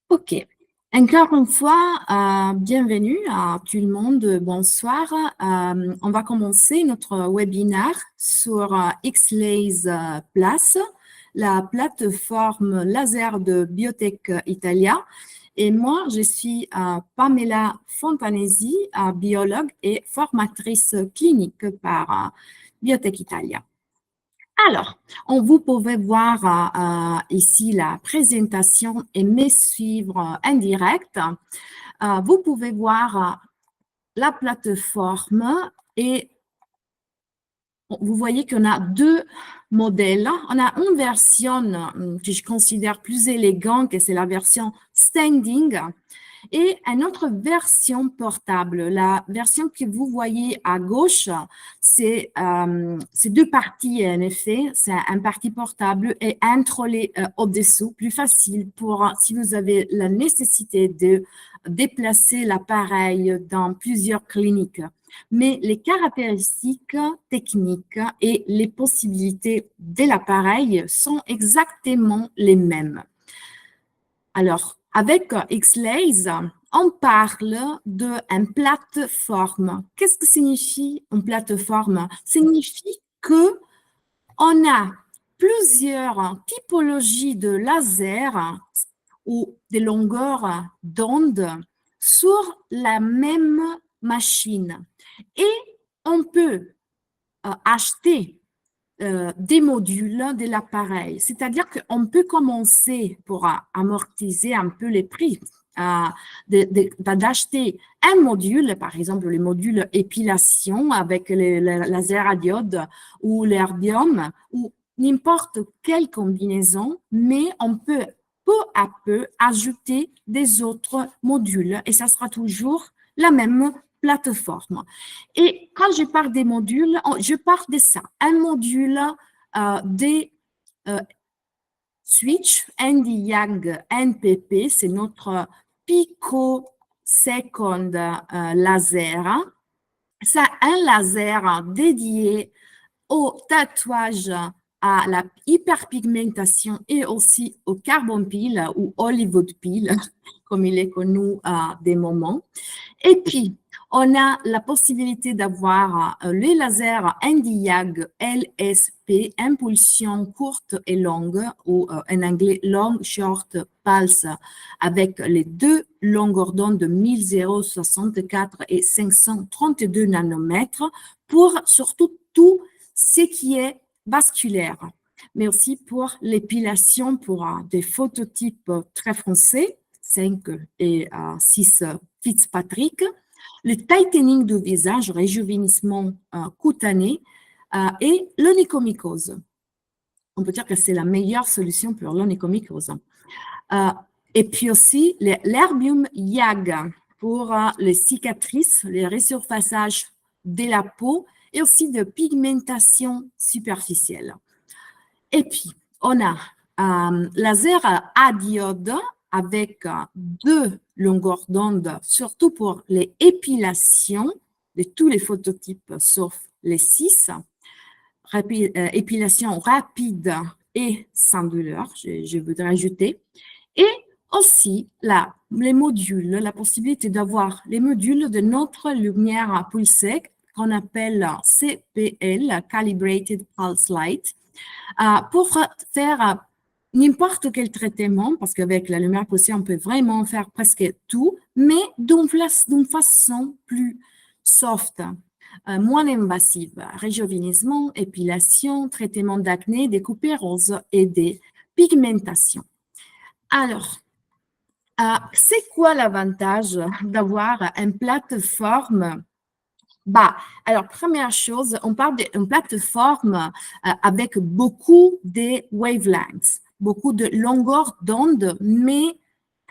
OK. Encore une fois, bienvenue à tout le monde. Bonsoir. On va commencer notre webinaire sur XLaser Place, la plateforme laser de Biotech Italia. Et moi, je suis Pamela Fontanesi, biologue et formatrice clinique par Biotech Italia. Alors, vous pouvez voir ici la présentation et me suivre en direct. Vous pouvez voir la plateforme et vous voyez qu'on a deux modèles. On a une version que je considère plus élégante, que c'est la version standing, et une autre version portable. La version que vous voyez à gauche, c'est deux parties en effet. C'est un partie portable et un trolley au-dessous, plus facile pour si vous avez la nécessité de déplacer l'appareil dans plusieurs cliniques. Mais les caractéristiques techniques et les possibilités de l'appareil sont exactement les mêmes. Alors, avec XLaser, on parle d'une plateforme. Qu'est-ce que signifie une plateforme? Signifie que on a plusieurs typologies de lasers ou des longueurs d'onde sur la même machine. Et on peut acheter des modules de l'appareil. C'est-à-dire qu'on peut commencer pour amortiser un peu les prix, d'acheter un module, par exemple le module épilation avec le laser à diode ou l'herbium ou n'importe quelle combinaison, mais on peut peu à peu ajouter des autres modules et ça sera toujours la même plateforme. Et quand je parle des modules, je parle de ça. Un module des switch ND-YAG NPP, c'est notre picosecond laser. C'est un laser dédié au tatouage, à la hyperpigmentation et aussi au carbon peel ou Hollywood peel, comme il est connu des moments. Et puis, on a la possibilité d'avoir les lasers ND-YAG LSP, impulsion courte et longue, ou en anglais long, short, pulse, avec les deux longueurs d'onde de 1064 et 532 nanomètres, pour surtout tout ce qui est vasculaire, mais aussi pour l'épilation pour des phototypes très français, 5 et 6 Fitzpatrick, le tightening du visage, réjuvénissement cutané et l'onychomycose. On peut dire que c'est la meilleure solution pour l'onychomycose. Et puis aussi l'herbium YAG pour les cicatrices, les resurfaçages de la peau et aussi de pigmentation superficielle. Et puis, on a laser à diode avec deux longueurs d'onde, surtout pour les épilations de tous les phototypes sauf les 6. Épilation rapide et sans douleur, je voudrais ajouter. Et aussi les modules, la possibilité d'avoir les modules de notre lumière pulsée qu'on appelle CPL, Calibrated Pulse Light, pour faire n'importe quel traitement, parce qu'avec la lumière pulsée, on peut vraiment faire presque tout, mais d'une façon plus soft, moins invasive. Réjuvénissement, épilation, traitement d'acné, des coupées roses et des pigmentations. Alors, c'est quoi l'avantage d'avoir une plateforme? Alors, première chose, on parle d'une plateforme avec beaucoup de wavelengths, beaucoup de longueurs d'onde, mais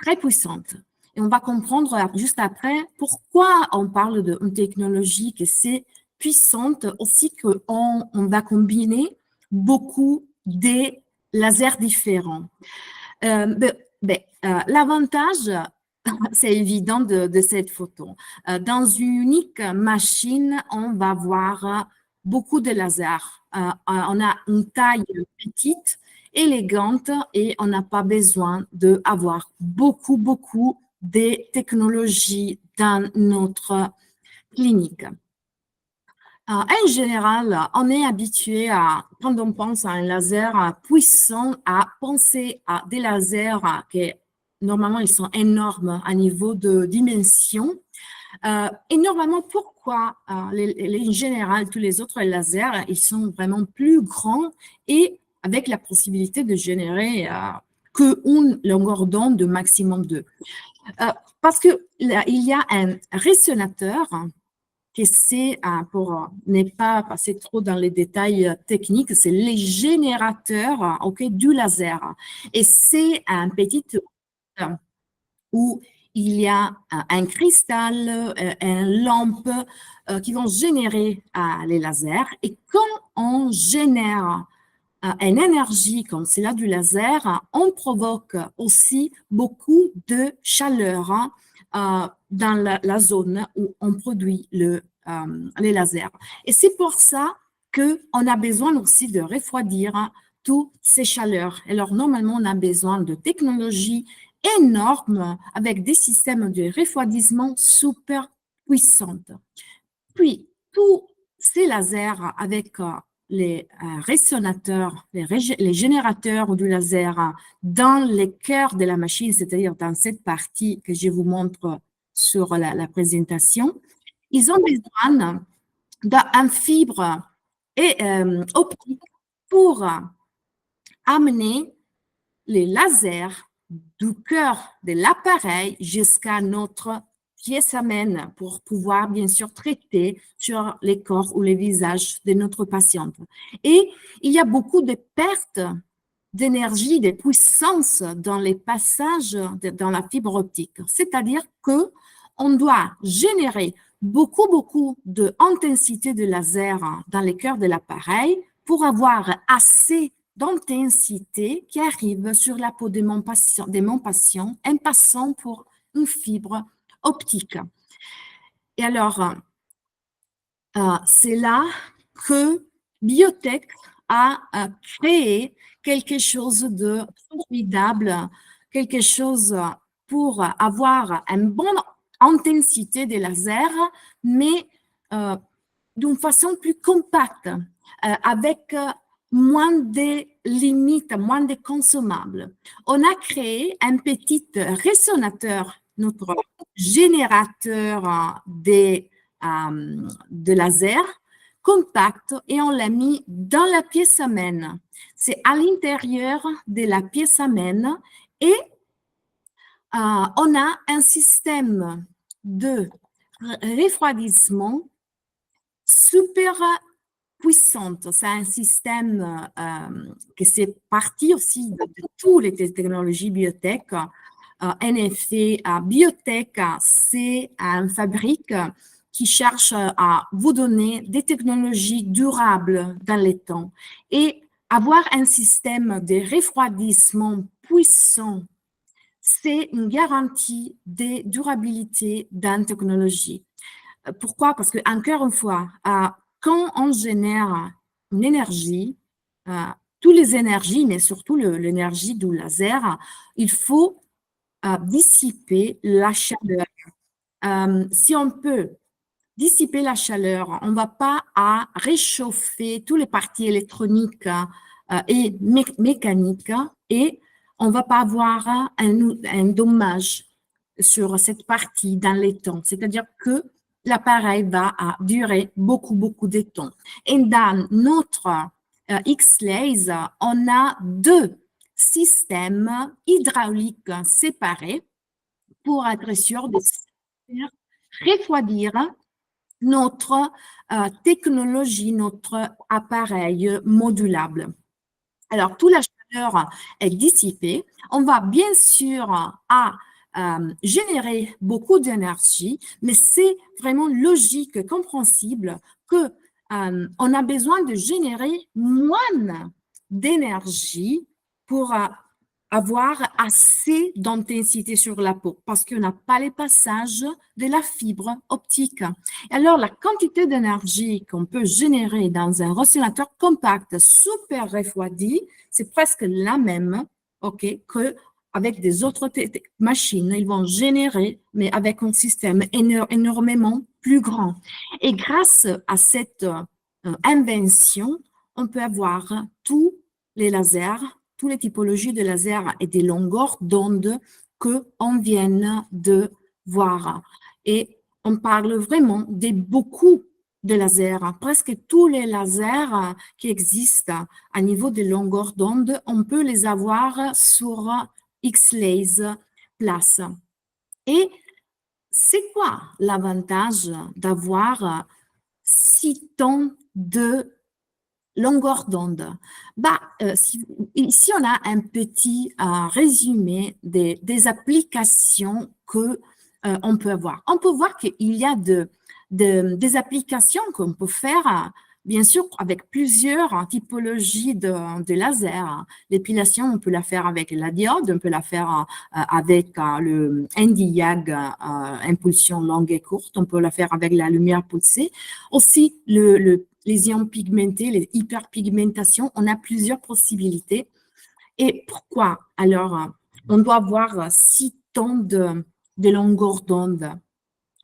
très puissantes. Et on va comprendre juste après pourquoi on parle d'une technologie qui est puissante, aussi qu'on va combiner beaucoup de lasers différents. L'avantage, c'est évident de cette photo. Dans une unique machine, on va voir beaucoup de lasers. On a une taille petite élégante et on n'a pas besoin d'avoir beaucoup de technologies dans notre clinique. En général, on est habitué à, quand on pense à un laser puissant, à penser à des lasers qui, normalement, ils sont énormes à niveau de dimension. Et normalement, pourquoi en général, tous les autres lasers, ils sont vraiment plus grands et avec la possibilité de générer qu'une longueur d'onde de maximum 2. Parce qu'il y a un résonateur que c'est, pour ne pas passer trop dans les détails techniques, c'est les générateurs du laser. Et c'est un petit où il y a un cristal, une lampe qui vont générer les lasers. Et quand on génère une énergie comme celle du laser, on provoque aussi beaucoup de chaleur dans la zone où on produit les lasers. Et c'est pour ça qu'on a besoin aussi de refroidir toutes ces chaleurs. Alors, normalement, on a besoin de technologies énormes avec des systèmes de refroidissement super puissantes. Puis, tous ces lasers avec les résonateurs, les générateurs du laser dans le cœur de la machine, c'est-à-dire dans cette partie que je vous montre sur la présentation, ils ont besoin d'un fibre optique pour amener les lasers du cœur de l'appareil jusqu'à notre pièce amène pour pouvoir bien sûr traiter sur les corps ou les visages de notre patiente. Et il y a beaucoup de pertes d'énergie, de puissance dans les passages dans la fibre optique. C'est-à-dire que on doit générer beaucoup d'intensité de laser dans les cœurs de l'appareil pour avoir assez d'intensité qui arrive sur la peau de mon patient en passant pour une fibre optique. Et alors, c'est là que Biotech a créé quelque chose de formidable, quelque chose pour avoir une bonne intensité des lasers, mais d'une façon plus compacte, avec moins de limites, moins de consommables. On a créé un petit résonateur, notre générateur de laser compact, et on l'a mis dans la pièce amène. C'est à l'intérieur de la pièce amène et on a un système de refroidissement super puissante. C'est un système que c'est parti aussi de toutes les technologies biotech. En effet, Biotech, c'est une fabrique qui cherche à vous donner des technologies durables dans le temps. Et avoir un système de refroidissement puissant, c'est une garantie de durabilité dans la technologie. Pourquoi? Parce que, encore une fois, quand on génère une énergie, toutes les énergies, mais surtout l'énergie du laser, il faut dissiper la chaleur. Si on peut dissiper la chaleur, on ne va pas réchauffer toutes les parties électroniques et mécaniques et on ne va pas avoir un dommage sur cette partie dans les temps. C'est-à-dire que l'appareil va durer beaucoup de temps. Et dans notre X-Lays, on a deux systèmes hydrauliques séparés pour être sûr de refroidir notre technologie, notre appareil modulable. Alors, toute la chaleur est dissipée. On va bien sûr générer beaucoup d'énergie, mais c'est vraiment logique et compréhensible que on a besoin de générer moins d'énergie pour avoir assez d'intensité sur la peau parce qu'on n'a pas les passages de la fibre optique. Alors, la quantité d'énergie qu'on peut générer dans un résonnateur compact super refroidi, c'est presque la même, OK, que avec des autres machines. Ils vont générer, mais avec un système énormément plus grand. Et grâce à cette invention, on peut avoir tous les lasers, toutes les typologies de lasers et des longueurs d'onde qu'on vient de voir. Et on parle vraiment de beaucoup de lasers. Presque tous les lasers qui existent à niveau de longueur d'onde, on peut les avoir sur X-Laser Place. Et c'est quoi l'avantage d'avoir 6 tonnes de longueur d'onde? Ici, on a un petit résumé des applications que on peut avoir. On peut voir qu'il y a des applications qu'on peut faire, bien sûr, avec plusieurs typologies de laser. L'épilation, on peut la faire avec la diode, on peut la faire avec le Nd:YAG, impulsion longue et courte, on peut la faire avec la lumière pulsée. Aussi, les ions pigmentés, les hyperpigmentations, on a plusieurs possibilités. Et pourquoi alors on doit avoir 6 tons de longueur d'onde?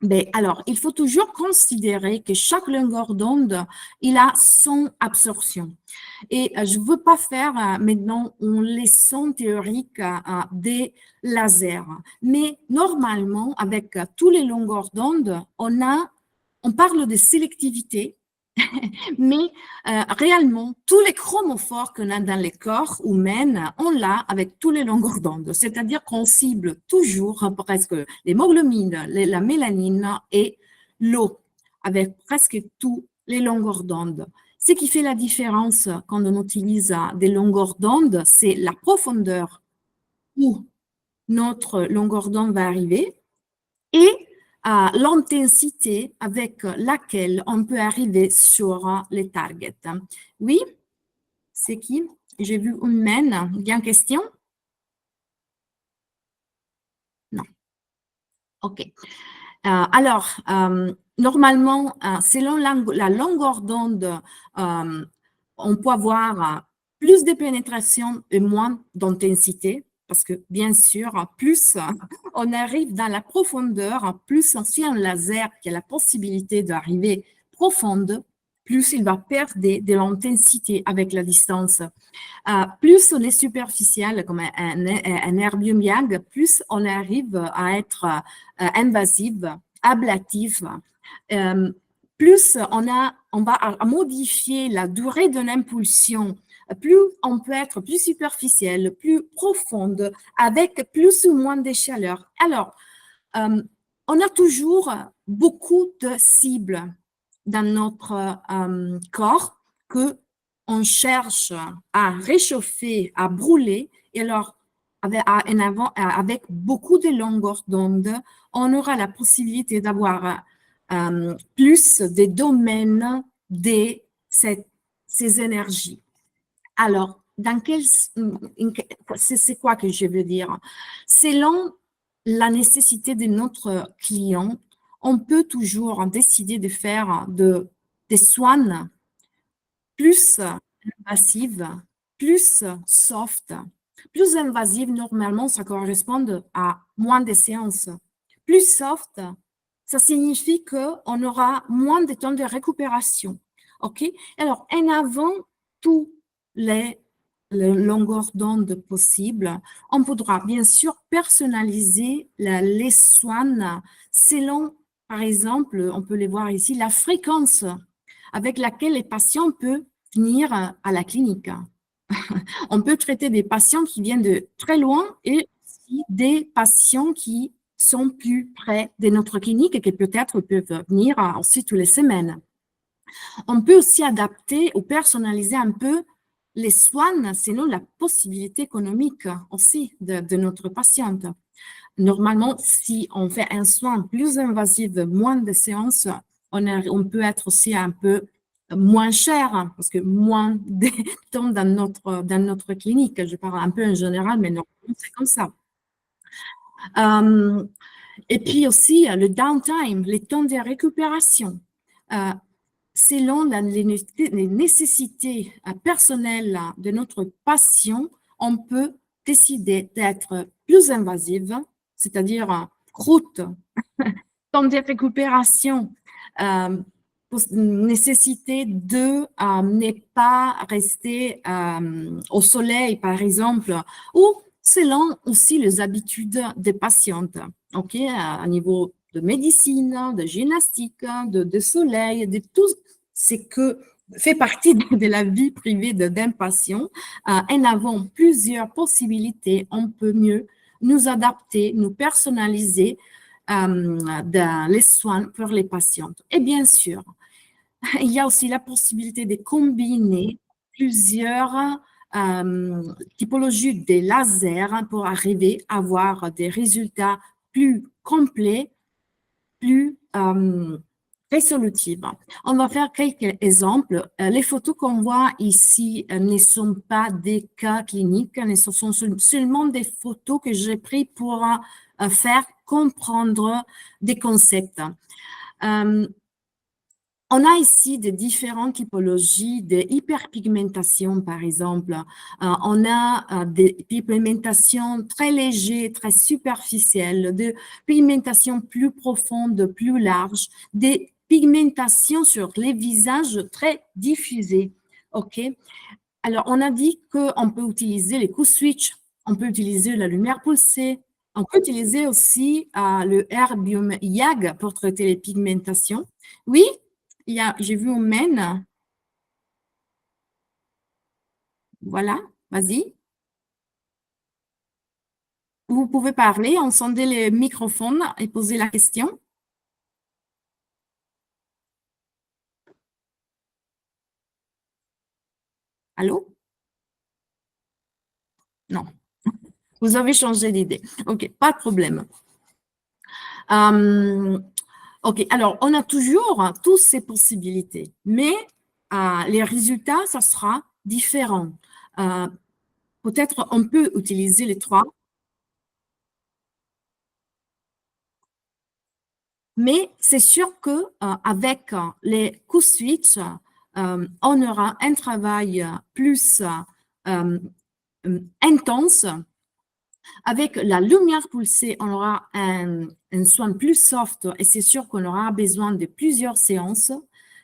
Ben, alors, il faut toujours considérer que chaque longueur d'onde, il a son absorption. Et je ne veux pas faire maintenant une leçon théorique des lasers. Mais normalement, avec toutes les longueurs d'onde, on parle de sélectivité, mais réellement, tous les chromophores qu'on a dans les corps humains, on l'a avec tous les longueurs d'onde. C'est-à-dire qu'on cible toujours presque l'hémoglobine, la mélanine et l'eau, avec presque tous les longueurs d'onde. Ce qui fait la différence quand on utilise des longueurs d'onde, c'est la profondeur où notre longueur d'onde va arriver et l'intensité avec laquelle on peut arriver sur les targets. Oui, c'est qui? J'ai vu une main. Bien question? Non. OK. Alors, normalement, selon la longueur d'onde, on peut avoir plus de pénétration et moins d'intensité, parce que bien sûr, plus on arrive dans la profondeur, plus si un laser qui a la possibilité d'arriver profonde, plus il va perdre de l'intensité avec la distance. Plus on est superficiel, comme un erbium YAG, plus on arrive à être invasive, ablative. Plus on va modifier la durée d'une impulsion, plus on peut être plus superficiel, plus profonde, avec plus ou moins de chaleur. Alors, on a toujours beaucoup de cibles dans notre corps que on cherche à réchauffer, à brûler. Et alors, avec beaucoup de longueur d'onde, on aura la possibilité d'avoir plus de domaines de ces énergies. Alors, c'est quoi que je veux dire? Selon la nécessité de notre client, on peut toujours décider de faire des soins plus invasives, plus soft. Plus invasive, normalement, ça correspond à moins de séances. Plus soft, ça signifie qu'on aura moins de temps de récupération. OK? Alors, en avant tous les longueurs d'onde possibles, on pourra bien sûr personnaliser les soins selon, par exemple, on peut les voir ici, la fréquence avec laquelle les patients peuvent venir à la clinique. On peut traiter des patients qui viennent de très loin et aussi des patients qui sont plus près de notre clinique et qui peut-être peuvent venir aussi toutes les semaines. On peut aussi adapter ou personnaliser un peu les soins selon la possibilité économique aussi de notre patiente. Normalement, si on fait un soin plus invasif, moins de séances, on peut être aussi un peu moins cher, hein, parce que moins de temps dans notre clinique. Je parle un peu en général, mais normalement, c'est comme ça. Et puis aussi, le downtime, les temps de récupération. Selon les nécessités personnelles de notre patient, on peut décider d'être plus invasive, c'est-à-dire croûte, temps de récupération, nécessité de ne pas rester au soleil, par exemple, ou selon aussi les habitudes des patientes, ok, à niveau de médecine, de gymnastique, de soleil, de tout ce que fait partie de la vie privée d'un patient. En avons plusieurs possibilités, on peut mieux nous adapter, nous personnaliser dans les soins pour les patientes. Et bien sûr, il y a aussi la possibilité de combiner plusieurs typologies de lasers pour arriver à avoir des résultats plus complets, plus résolutifs. On va faire quelques exemples. Les photos qu'on voit ici ne sont pas des cas cliniques, ce sont seulement des photos que j'ai prises pour faire comprendre des concepts. On a ici des différentes typologies de hyperpigmentation, par exemple. On a des pigmentations très légères, très superficielles, des pigmentations plus profondes, plus larges, des pigmentations sur les visages très diffusées. OK? Alors, on a dit qu'on peut utiliser les coups switch, on peut utiliser la lumière pulsée, on peut utiliser aussi le Erbium YAG pour traiter les pigmentations. Oui, j'ai vu un men. Voilà, vas-y. Vous pouvez parler, encendez le microphone et poser la question. Allô? Non. Vous avez changé d'idée. OK, pas de problème. OK, alors on a toujours toutes ces possibilités, mais les résultats, ça sera différent. Peut-être on peut utiliser les trois, mais c'est sûr que avec les coups switch, on aura un travail plus intense. Avec la lumière pulsée, on aura un soin plus soft et c'est sûr qu'on aura besoin de plusieurs séances.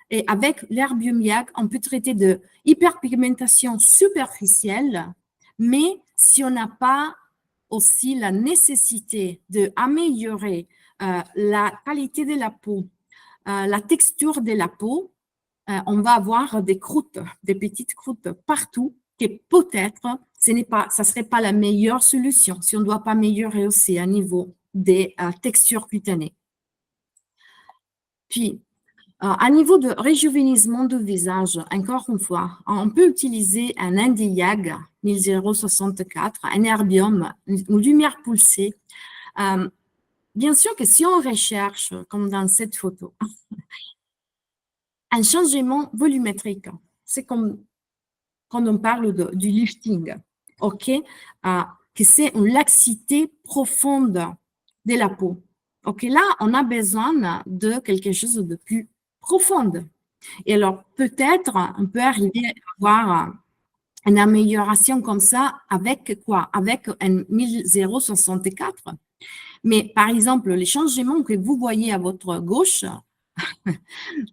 Et avec l'herbium YAG, on peut traiter de hyperpigmentation superficielle, mais si on n'a pas aussi la nécessité d'améliorer la qualité de la peau, la texture de la peau, on va avoir des croûtes, des petites croûtes partout, que peut-être ça serait pas la meilleure solution si on ne doit pas améliorer aussi à niveau des textures cutanées. Puis, à niveau de réjuvénissement du visage, encore une fois, on peut utiliser un Indiag 1064, un Erbium, une lumière pulsée. Bien sûr que si on recherche, comme dans cette photo, un changement volumétrique, c'est comme quand on parle du lifting, OK, que c'est une laxité profonde de la peau. OK, là, on a besoin de quelque chose de plus profond. Et alors, peut-être, on peut arriver à avoir une amélioration comme ça avec quoi? Avec un 1064. Mais par exemple, les changements que vous voyez à votre gauche,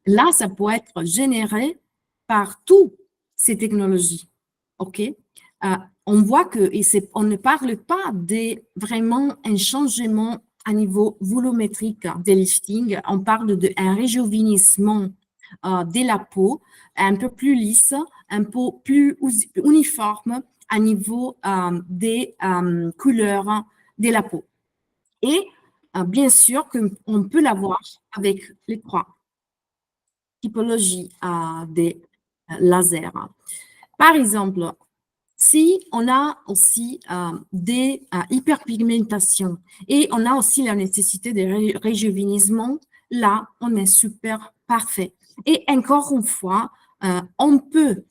là, ça peut être généré par toutes ces technologies. OK? On voit que, on ne parle pas de vraiment un changement à niveau volumétrique des lifting, on parle d'un réjuvénissement de la peau, un peu plus lisse, un peu plus uniforme à niveau des couleurs de la peau. Et bien sûr qu'on peut l'avoir avec les trois typologies des lasers. Par exemple, si on a aussi des hyperpigmentations et on a aussi la nécessité de réjuvénissement, là, on est super parfait. Et encore une fois, on peut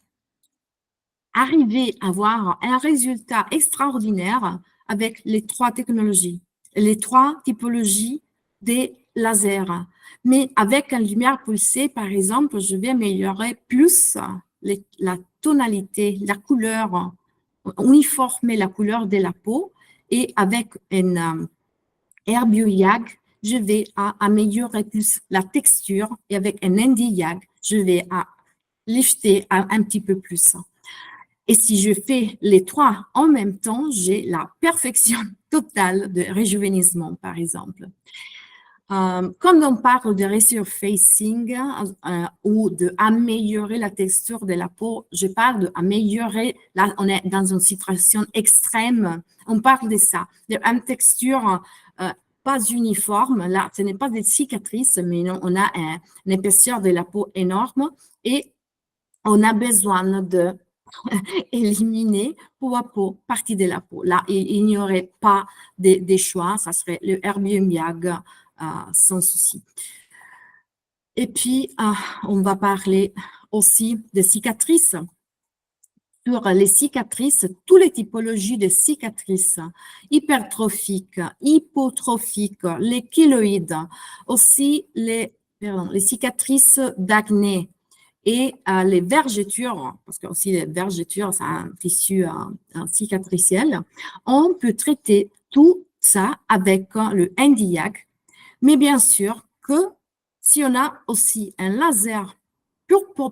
arriver à avoir un résultat extraordinaire avec les trois technologies, les trois typologies des lasers. Mais avec une lumière pulsée, par exemple, je vais améliorer plus la tonalité, la couleur, uniformer la couleur de la peau. Et avec un AirBioYag, je vais améliorer plus la texture. Et avec un NdYag, je vais lifter un petit peu plus. Et si je fais les trois en même temps, j'ai la perfection totale de réjuvénissement, par exemple. Quand on parle de resurfacing ou d'améliorer la texture de la peau, je parle d'améliorer, là on est dans une situation extrême, on parle de ça, d'une texture pas uniforme, là ce n'est pas des cicatrices, mais on a une épaisseur de la peau énorme et on a besoin de éliminer peau à peau, partie de la peau. Là, il n'y aurait pas de choix, ça serait le Herbiomiag sans souci. Et puis, on va parler aussi des cicatrices. Sur les cicatrices, toutes les typologies de cicatrices, hypertrophiques, hypotrophiques, les kéloïdes, aussi les cicatrices d'acné, et les vergetures, parce que aussi les vergetures, c'est un tissu cicatriciel, on peut traiter tout ça avec le NdYag, mais bien sûr que si on a aussi un laser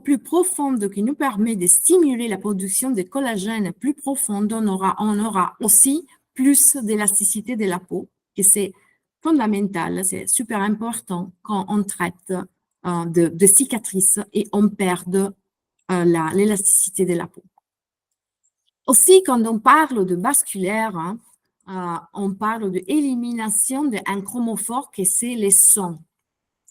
plus profond qui nous permet de stimuler la production de collagène plus profonde, on aura aussi plus d'élasticité de la peau, et c'est fondamental, c'est super important quand on traite de cicatrices et on perd l'élasticité de la peau. Aussi, quand on parle de vasculaire, on parle de élimination d'un chromophore que c'est les sons.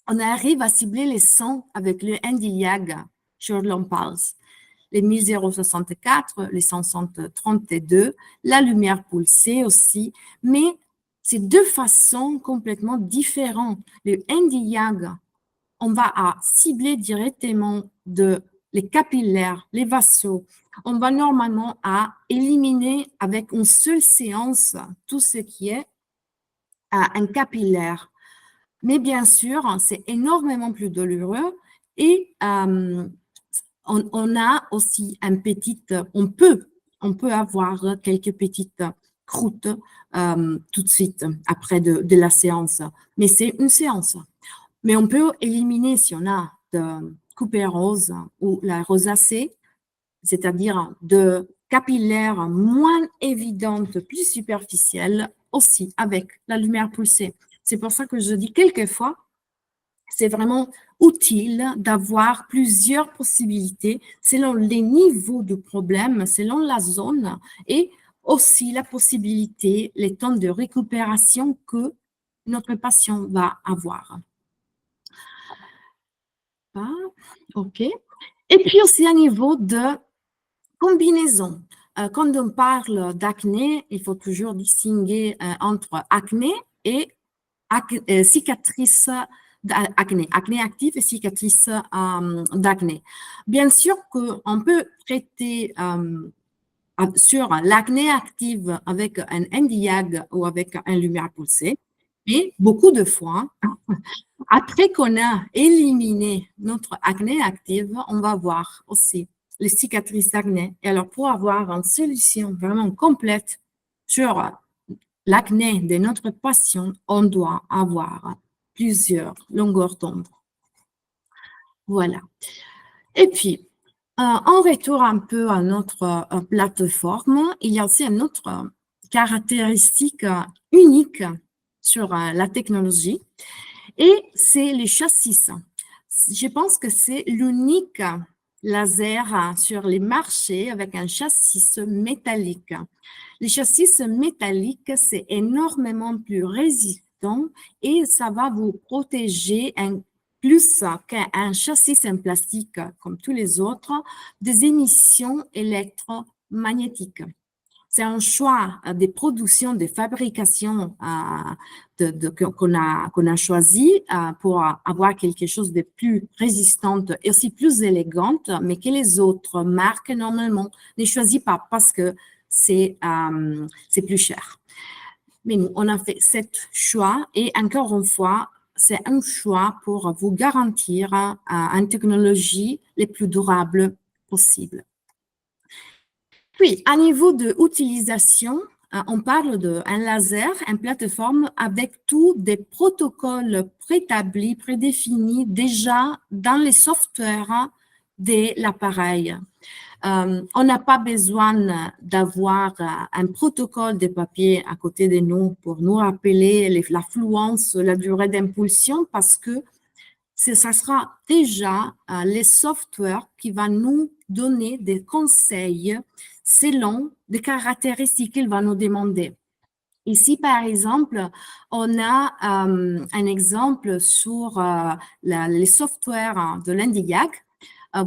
On arrive à cibler les sons avec le NdYag sur l'Impulse, les 1064, les 532, la lumière pulsée aussi, mais c'est deux façons complètement différentes. Le NdYag, on va cibler directement les capillaires, les vasos. On va normalement éliminer avec une seule séance tout ce qui est un capillaire. Mais bien sûr, c'est énormément plus douloureux et on a aussi on peut avoir quelques petites croûtes tout de suite après de la séance. Mais c'est une séance. Mais on peut éliminer si on a de coupérose ou la rosacée, c'est-à-dire de capillaires moins évidentes, plus superficielles, aussi avec la lumière pulsée. C'est pour ça que je dis quelquefois, c'est vraiment utile d'avoir plusieurs possibilités selon les niveaux de problème, selon la zone et aussi la possibilité, les temps de récupération que notre patient va avoir. OK. Et puis aussi à niveau de combinaison. Quand on parle d'acné, il faut toujours distinguer entre acné et cicatrice d'acné, acné actif et cicatrice d'acné. Bien sûr qu'on peut traiter sur l'acné active avec un NdYag ou avec un lumière pulsée, mais beaucoup de fois, après qu'on a éliminé notre acné active, on va voir aussi les cicatrices d'acné. Et alors, pour avoir une solution vraiment complète sur l'acné de notre patient, on doit avoir plusieurs longueurs d'onde. Voilà. Et puis, on retourne un peu à notre plateforme. Il y a aussi une autre caractéristique unique sur la technologie. Et c'est les châssis. Je pense que c'est l'unique laser sur les marchés avec un châssis métallique. Les châssis métalliques, c'est énormément plus résistant et ça va vous protéger plus qu'un châssis en plastique comme tous les autres des émissions électromagnétiques. c'est un choix des productions, des fabrications qu'on a choisi pour avoir quelque chose de plus résistant et aussi plus élégante, mais que les autres marques, normalement, ne choisissent pas parce que c'est plus cher. Mais nous, on a fait ce choix et encore une fois, c'est un choix pour vous garantir une technologie les plus durable possible. Puis, à niveau de utilisation, on parle d'un laser, une plateforme avec tous des protocoles préétablis, prédéfinis déjà dans les softwares de l'appareil. On n'a pas besoin d'avoir un protocole de papier à côté de nous pour nous rappeler la fluence, la durée d'impulsion, parce que ça sera déjà les softwares qui vont nous donner des conseils selon des caractéristiques qu'il va nous demander. Ici, par exemple, on a un exemple sur les softwares de l'Indiac.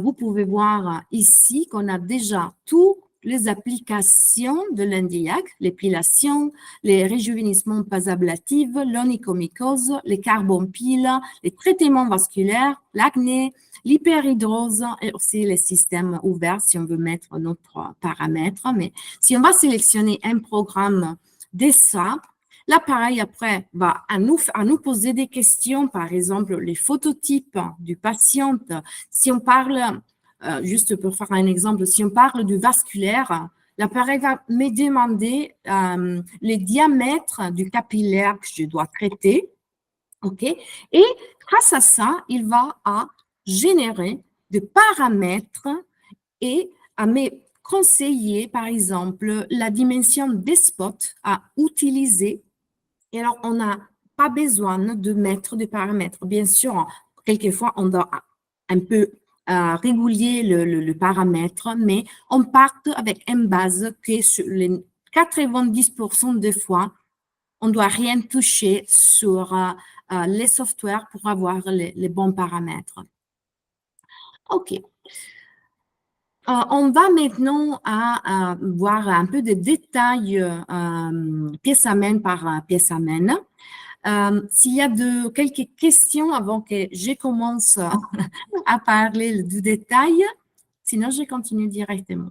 Vous pouvez voir ici qu'on a déjà toutes les applications de l'Indiac, l'épilation, les réjuvénissements pas ablatifs, l'onychomycose, les carbon-piles, les traitements vasculaires, l'acné, l'hyperhidrose et aussi les systèmes ouverts si on veut mettre notre paramètre. Mais si on va sélectionner un programme de ça, l'appareil après va à nous poser des questions, par exemple les phototypes du patient. Si on parle, juste pour faire un exemple, si on parle du vasculaire, l'appareil va me demander les diamètres du capillaire que je dois traiter. OK? Et grâce à ça, il va générer des paramètres et à me conseiller, par exemple, la dimension des spots à utiliser. Et alors, on n'a pas besoin de mettre des paramètres. Bien sûr, quelquefois, on doit un peu régulier le paramètre, mais on part avec une base que sur les 90% des fois, on ne doit rien toucher sur les softwares pour avoir les bons paramètres. OK. On va maintenant voir un peu de détails pièce amène par pièce amène. S'il y a quelques questions avant que je commence à parler du détail, sinon je continue directement.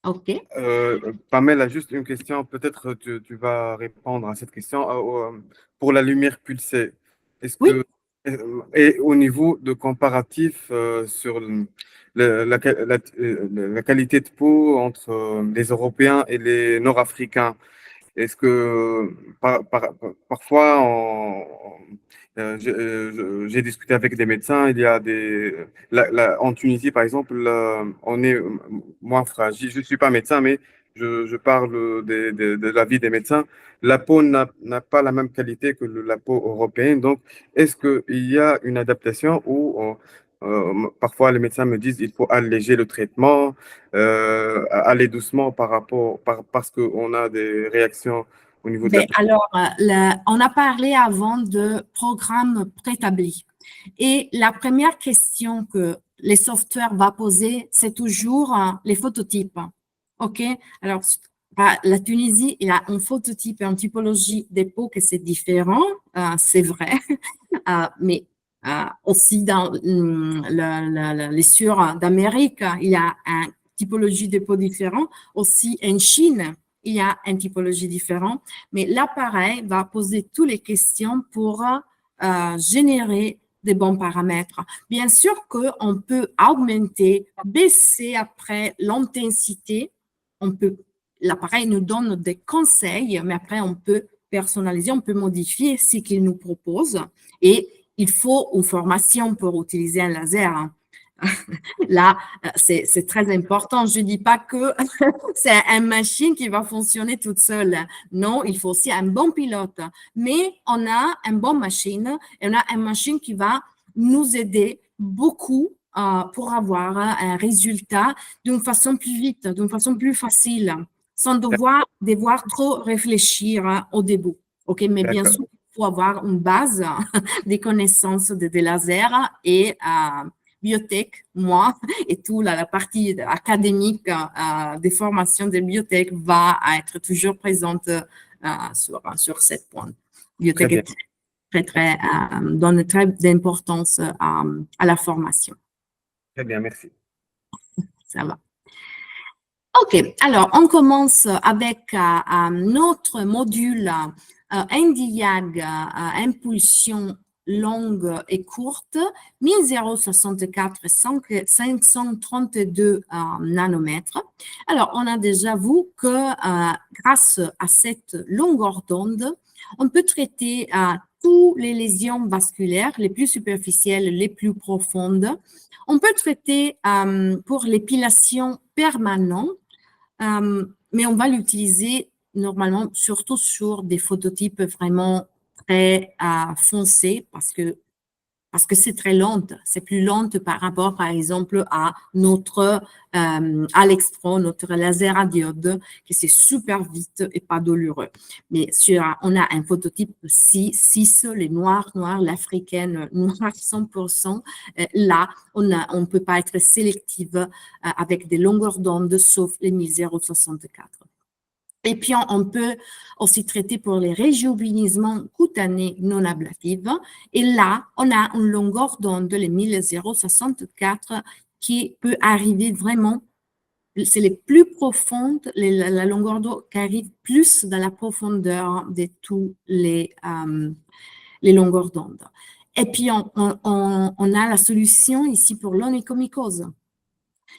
OK. Pamela, juste une question. Peut-être tu vas répondre à cette question. Pour la lumière pulsée, est-ce Oui. que, et au niveau de comparatif sur la qualité de peau entre les Européens et les Nord-Africains, est-ce que parfois, j'ai discuté avec des médecins, il y a en Tunisie, par exemple, on est moins fragile. Je ne suis pas médecin, mais je parle de la vie des médecins. La peau n'a pas la même qualité que la peau européenne. Donc, est-ce qu'il y a une adaptation où parfois les médecins me disent il faut alléger le traitement, aller doucement parce qu'on a des réactions au niveau de la peau. Alors, on a parlé avant de programmes préétablis. Et la première question que les softwares vont poser, c'est toujours les phototypes. OK? Alors, la Tunisie, il a un phototype et une typologie des peaux que c'est différent, c'est vrai. Mais aussi dans les sur d'Amérique, il y a une typologie de peau différente. Aussi en Chine, il y a une typologie différente. Mais l'appareil va poser toutes les questions pour générer des bons paramètres. Bien sûr qu'on peut augmenter, baisser après l'intensité. L'appareil nous donne des conseils, mais après on peut personnaliser, on peut modifier ce qu'il nous propose. Et il faut une formation pour utiliser un laser. Là, c'est très important. Je ne dis pas que c'est une machine qui va fonctionner toute seule. Non, il faut aussi un bon pilote. Mais on a une bonne machine et on a une machine qui va nous aider beaucoup pour avoir un résultat d'une façon plus vite, d'une façon plus facile, sans devoir trop réfléchir au début. OK, mais bien sûr, il faut avoir une base des connaissances des lasers et biotech, moi, et toute la partie académique des formations de biotech va être toujours présente sur cette point. Très Biotech bien. est donne très d'importance à la formation. Très bien, merci. Ça va. OK, alors on commence avec notre module NDIAG, impulsion longue et courte, 1064 532 nanomètres. Alors, on a déjà vu que grâce à cette longueur d'onde, on peut traiter toutes les lésions vasculaires, les plus superficielles, les plus profondes. On peut traiter pour l'épilation permanente, mais on va l'utiliser normalement surtout sur des phototypes vraiment très foncés parce que c'est très lente. C'est plus lente par rapport, par exemple, à notre Alex Pro, notre laser à diode, qui c'est super vite et pas douloureux. Mais on a un phototype 6, les noirs, l'africaine noire 100%. Là, on peut pas être sélective avec des longueurs d'onde, sauf les 1064. Et puis, on peut aussi traiter pour les réjuvénissements cutanés non ablatifs. Et là, on a une longueur d'onde, les 1064, qui peut arriver vraiment, c'est les plus profondes, la longueur d'onde qui arrive plus dans la profondeur de tous les longueurs d'onde. Et puis, on a la solution ici pour l'onychomycose.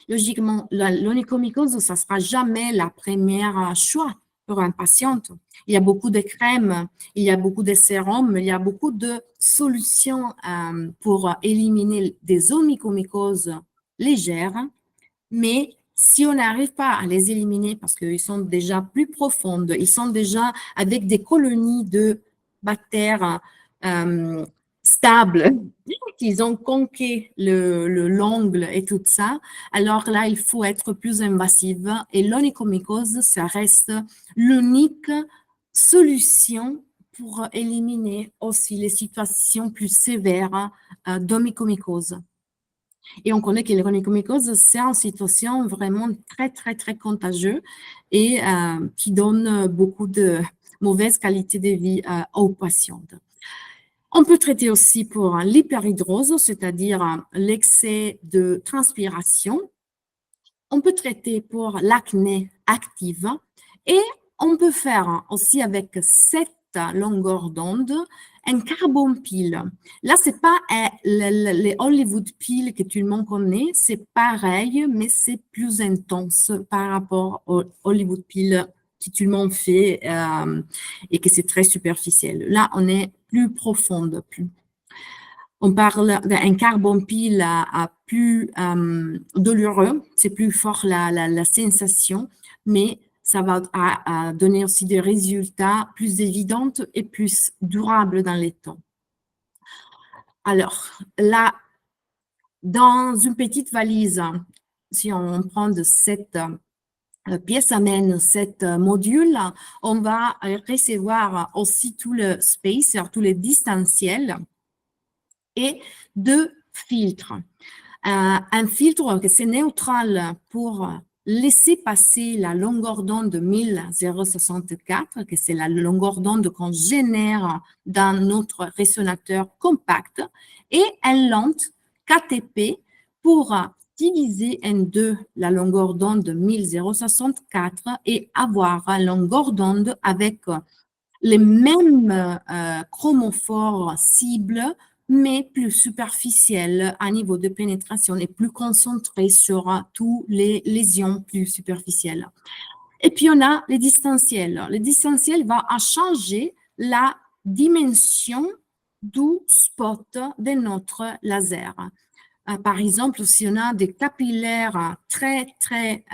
Logiquement, l'onychomycose, ça ne sera jamais la première choix pour un patient. Il y a beaucoup de crèmes, il y a beaucoup de sérums, il y a beaucoup de solutions pour éliminer des onychomycoses légères, mais si on n'arrive pas à les éliminer parce qu'ils sont déjà plus profondes, ils sont déjà avec des colonies de bactères stables, qu'ils ont conquis l'ongle et tout ça, alors là, il faut être plus invasive. Et l'onychomycose, ça reste l'unique solution pour éliminer aussi les situations plus sévères d'onychomycose. Et on connaît que l'onychomycose, c'est une situation vraiment très, très, très contagieuse et qui donne beaucoup de mauvaise qualité de vie aux patients. On peut traiter aussi pour l'hyperhidrose, c'est-à-dire l'excès de transpiration. On peut traiter pour l'acné active et on peut faire aussi avec cette longueur d'onde un carbon pile. Là, c'est pas les Hollywood piles que tout le monde connaît, c'est pareil, mais c'est plus intense par rapport aux Hollywood piles que tout le monde fait et que c'est très superficiel. Là, on est plus profonde, on parle d'un carbone pile à plus douloureux, c'est plus fort la sensation, mais ça va donner aussi des résultats plus évidents et plus durables dans les temps. Alors, là, dans une petite valise, si on prend de cette pièce amène cette module, on va recevoir aussi tout le space, tous les distanciels et 2 filtres. Un filtre que c'est neutral pour laisser passer la longueur d'onde de 1064, que c'est la longueur d'onde qu'on génère dans notre résonateur compact, et un lente KTP pour diviser en deux la longueur d'onde de 1064 et avoir une longueur d'onde avec les mêmes chromophores cibles, mais plus superficielles à niveau de pénétration et plus concentrées sur toutes les lésions plus superficielles. Et puis, on a les distanciels. Le distanciel va changer la dimension du spot de notre laser. Par exemple, si on a des capillaires très, très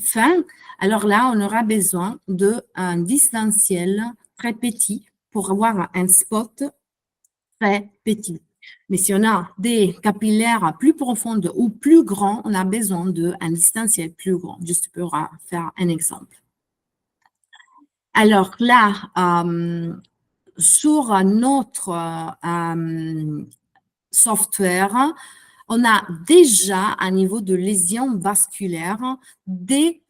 fin, alors là, on aura besoin d'un distanciel très petit pour avoir un spot très petit. Mais si on a des capillaires plus profonds ou plus grands, on a besoin d'un distanciel plus grand, juste pour faire un exemple. Alors là, sur notre software, on a déjà, à niveau de lésions vasculaires, des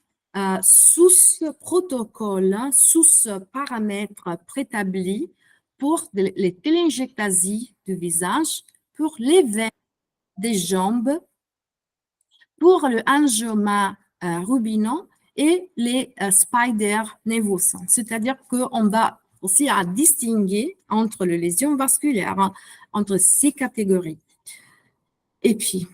sous-protocoles, sous-paramètres préétablis pour les télénjectasies du visage, pour les veines des jambes, pour le angioma rubinon et les spider nevus. C'est-à-dire qu'on va aussi à distinguer entre les lésions vasculaires, entre ces catégories. Et puis,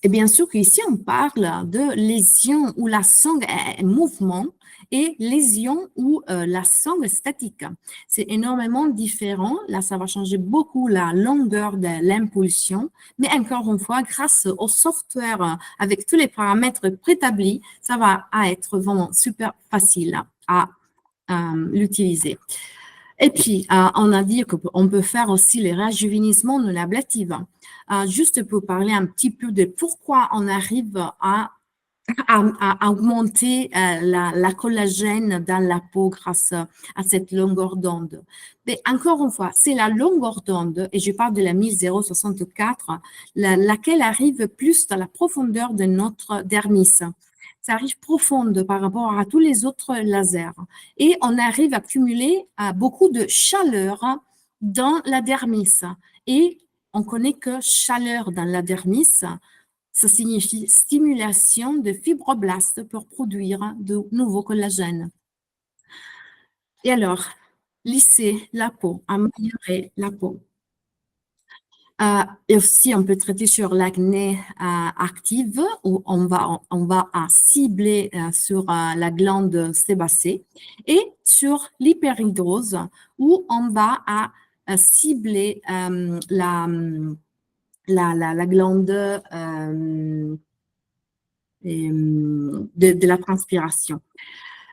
et bien sûr qu'ici, on parle de lésions où la sangle est en mouvement et lésions où la sangle est statique. C'est énormément différent. Là, ça va changer beaucoup la longueur de l'impulsion. Mais encore une fois, grâce au software avec tous les paramètres préétablis, ça va être vraiment super facile à l'utiliser. Et puis, on a dit qu'on peut faire aussi les rajeunissement non ablatifs. Juste pour parler un petit peu de pourquoi on arrive à augmenter la collagène dans la peau grâce à cette longueur d'onde. Mais encore une fois, c'est la longueur d'onde, et je parle de la 1064, laquelle arrive plus dans la profondeur de notre dermis. Ça arrive profonde par rapport à tous les autres lasers. Et on arrive à cumuler beaucoup de chaleur dans la dermis. Et on connaît que chaleur dans la dermis, ça signifie stimulation de fibroblastes pour produire de nouveaux collagènes. Et alors, lisser la peau, améliorer la peau. Et aussi, on peut traiter sur l'acné active où on va cibler sur la glande sébacée et sur l'hyperhidrose où on va cibler la glande de la transpiration.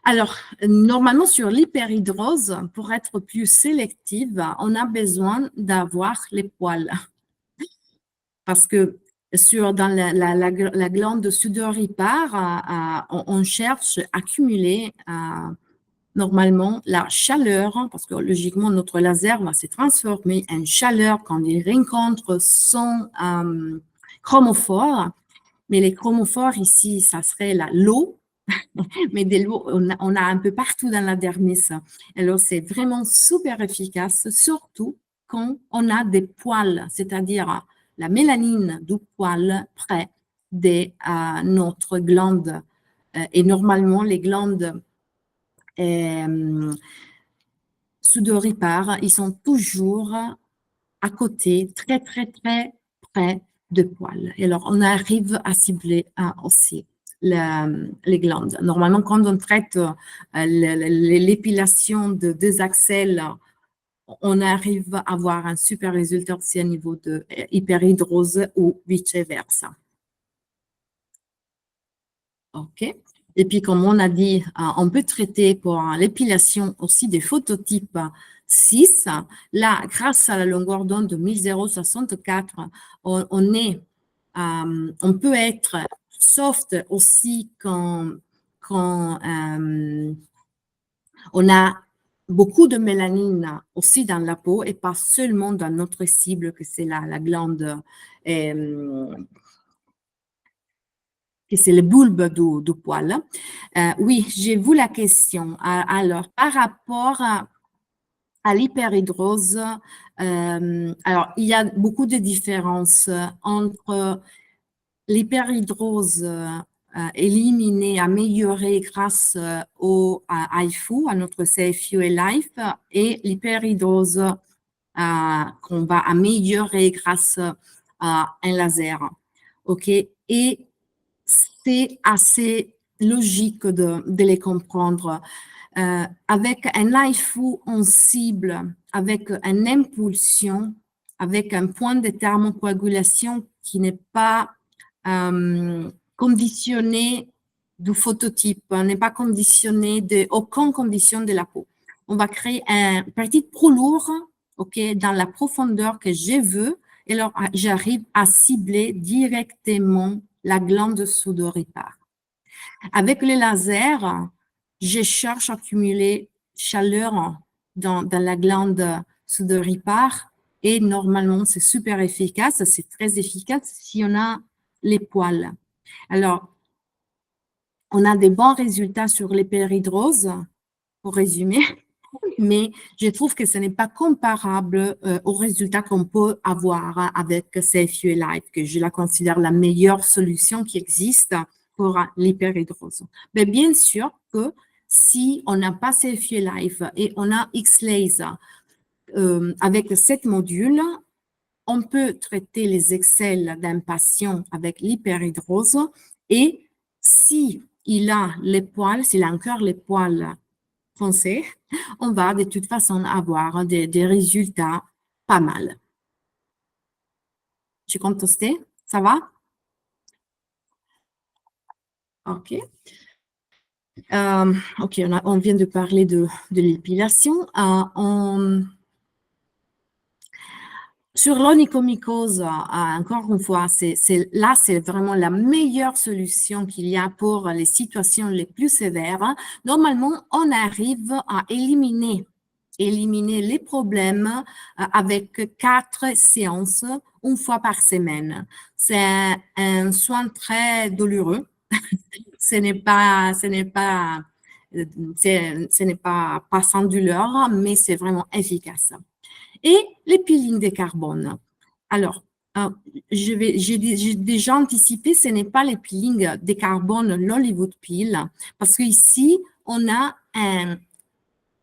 Alors, normalement, sur l'hyperhidrose, pour être plus sélective, on a besoin d'avoir les poils. Parce que dans la glande sudoripare, on cherche à accumuler normalement la chaleur, parce que logiquement, notre laser va se transformer en chaleur quand il rencontre son chromophore. Mais les chromophores ici, ça serait l'eau, mais de l'eau, on a un peu partout dans la dermis. Alors, c'est vraiment super efficace, surtout quand on a des poils, c'est-à-dire la mélanine du poil près de notre glande. Et normalement, les glandes sudoripares, ils sont toujours à côté, très, très, très près de poils. Et alors, on arrive à cibler aussi les glandes. Normalement, quand on traite l'épilation de deux axelles, on arrive à avoir un super résultat aussi au niveau de hyperhidrose ou vice-versa. OK. Et puis, comme on a dit, on peut traiter pour l'épilation aussi des phototypes 6. Là, grâce à la longueur d'onde de 1064, on peut être soft aussi quand on a beaucoup de mélanine aussi dans la peau et pas seulement dans notre cible, que c'est la glande, que c'est le bulbe du poil. Oui, j'ai vu la question. Alors, par rapport à l'hyperhidrose, alors, il y a beaucoup de différences entre l'hyperhidrose éliminée, améliorée grâce au HIFU, à notre CFU et Life, et l'hyperhidrose qu'on va améliorer grâce à un laser. OK? Et c'est assez logique de les comprendre. Avec un HIFU en cible, avec une impulsion, avec un point de thermocoagulation qui n'est pas conditionné du phototype, n'est pas conditionné d'aucune condition de la peau. On va créer un petit pro lourd, OK, dans la profondeur que je veux, et alors j'arrive à cibler directement la glande sudoripare. Avec le laser, je cherche à accumuler chaleur dans la glande sudoripare Et normalement, c'est super efficace, c'est très efficace si on a les poils. Alors, on a des bons résultats sur les péridroses, pour résumer, mais je trouve que ce n'est pas comparable aux résultats qu'on peut avoir avec CFU Life, que je la considère la meilleure solution qui existe pour l'hyperhidrose. Mais bien sûr que si on n'a pas CFU Life et on a X-Lays avec 7 modules, on peut traiter les excès d'un patient avec l'hyperhidrose et si il a les poils, s'il a encore les poils foncés, on va de toute façon avoir des résultats pas mal. Tu comptes tester? Ça va? OK. OK, on vient de parler de l'épilation. Sur l'onychomycose, encore une fois, là, c'est vraiment la meilleure solution qu'il y a pour les situations les plus sévères. Normalement, on arrive à éliminer les problèmes avec 4 séances, une fois par semaine. C'est un soin très douloureux. Ce n'est pas sans douleur, mais c'est vraiment efficace. Et les peelings de carbone. Alors, j'ai déjà anticipé, ce n'est pas les peelings de carbone, l'Hollywood Peel, parce qu'ici, on a une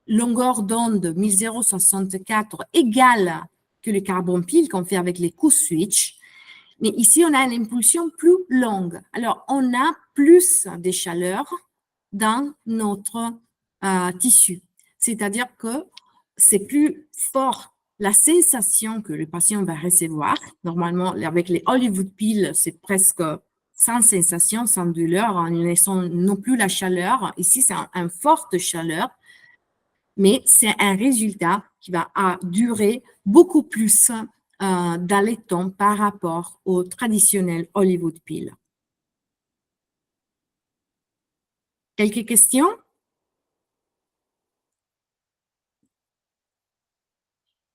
longueur d'onde 1064 égale que le carbone peel qu'on fait avec les Q-switch. Mais ici, on a une impulsion plus longue. Alors, on a plus de chaleur dans notre tissu. C'est-à-dire que c'est plus fort la sensation que le patient va recevoir. Normalement, avec les Hollywood Peel, c'est presque sans sensation, sans douleur. On ne sent non plus la chaleur. Ici, c'est une forte chaleur, mais c'est un résultat qui va durer beaucoup plus dans les temps par rapport au traditionnel Hollywood Peel. Quelques questions?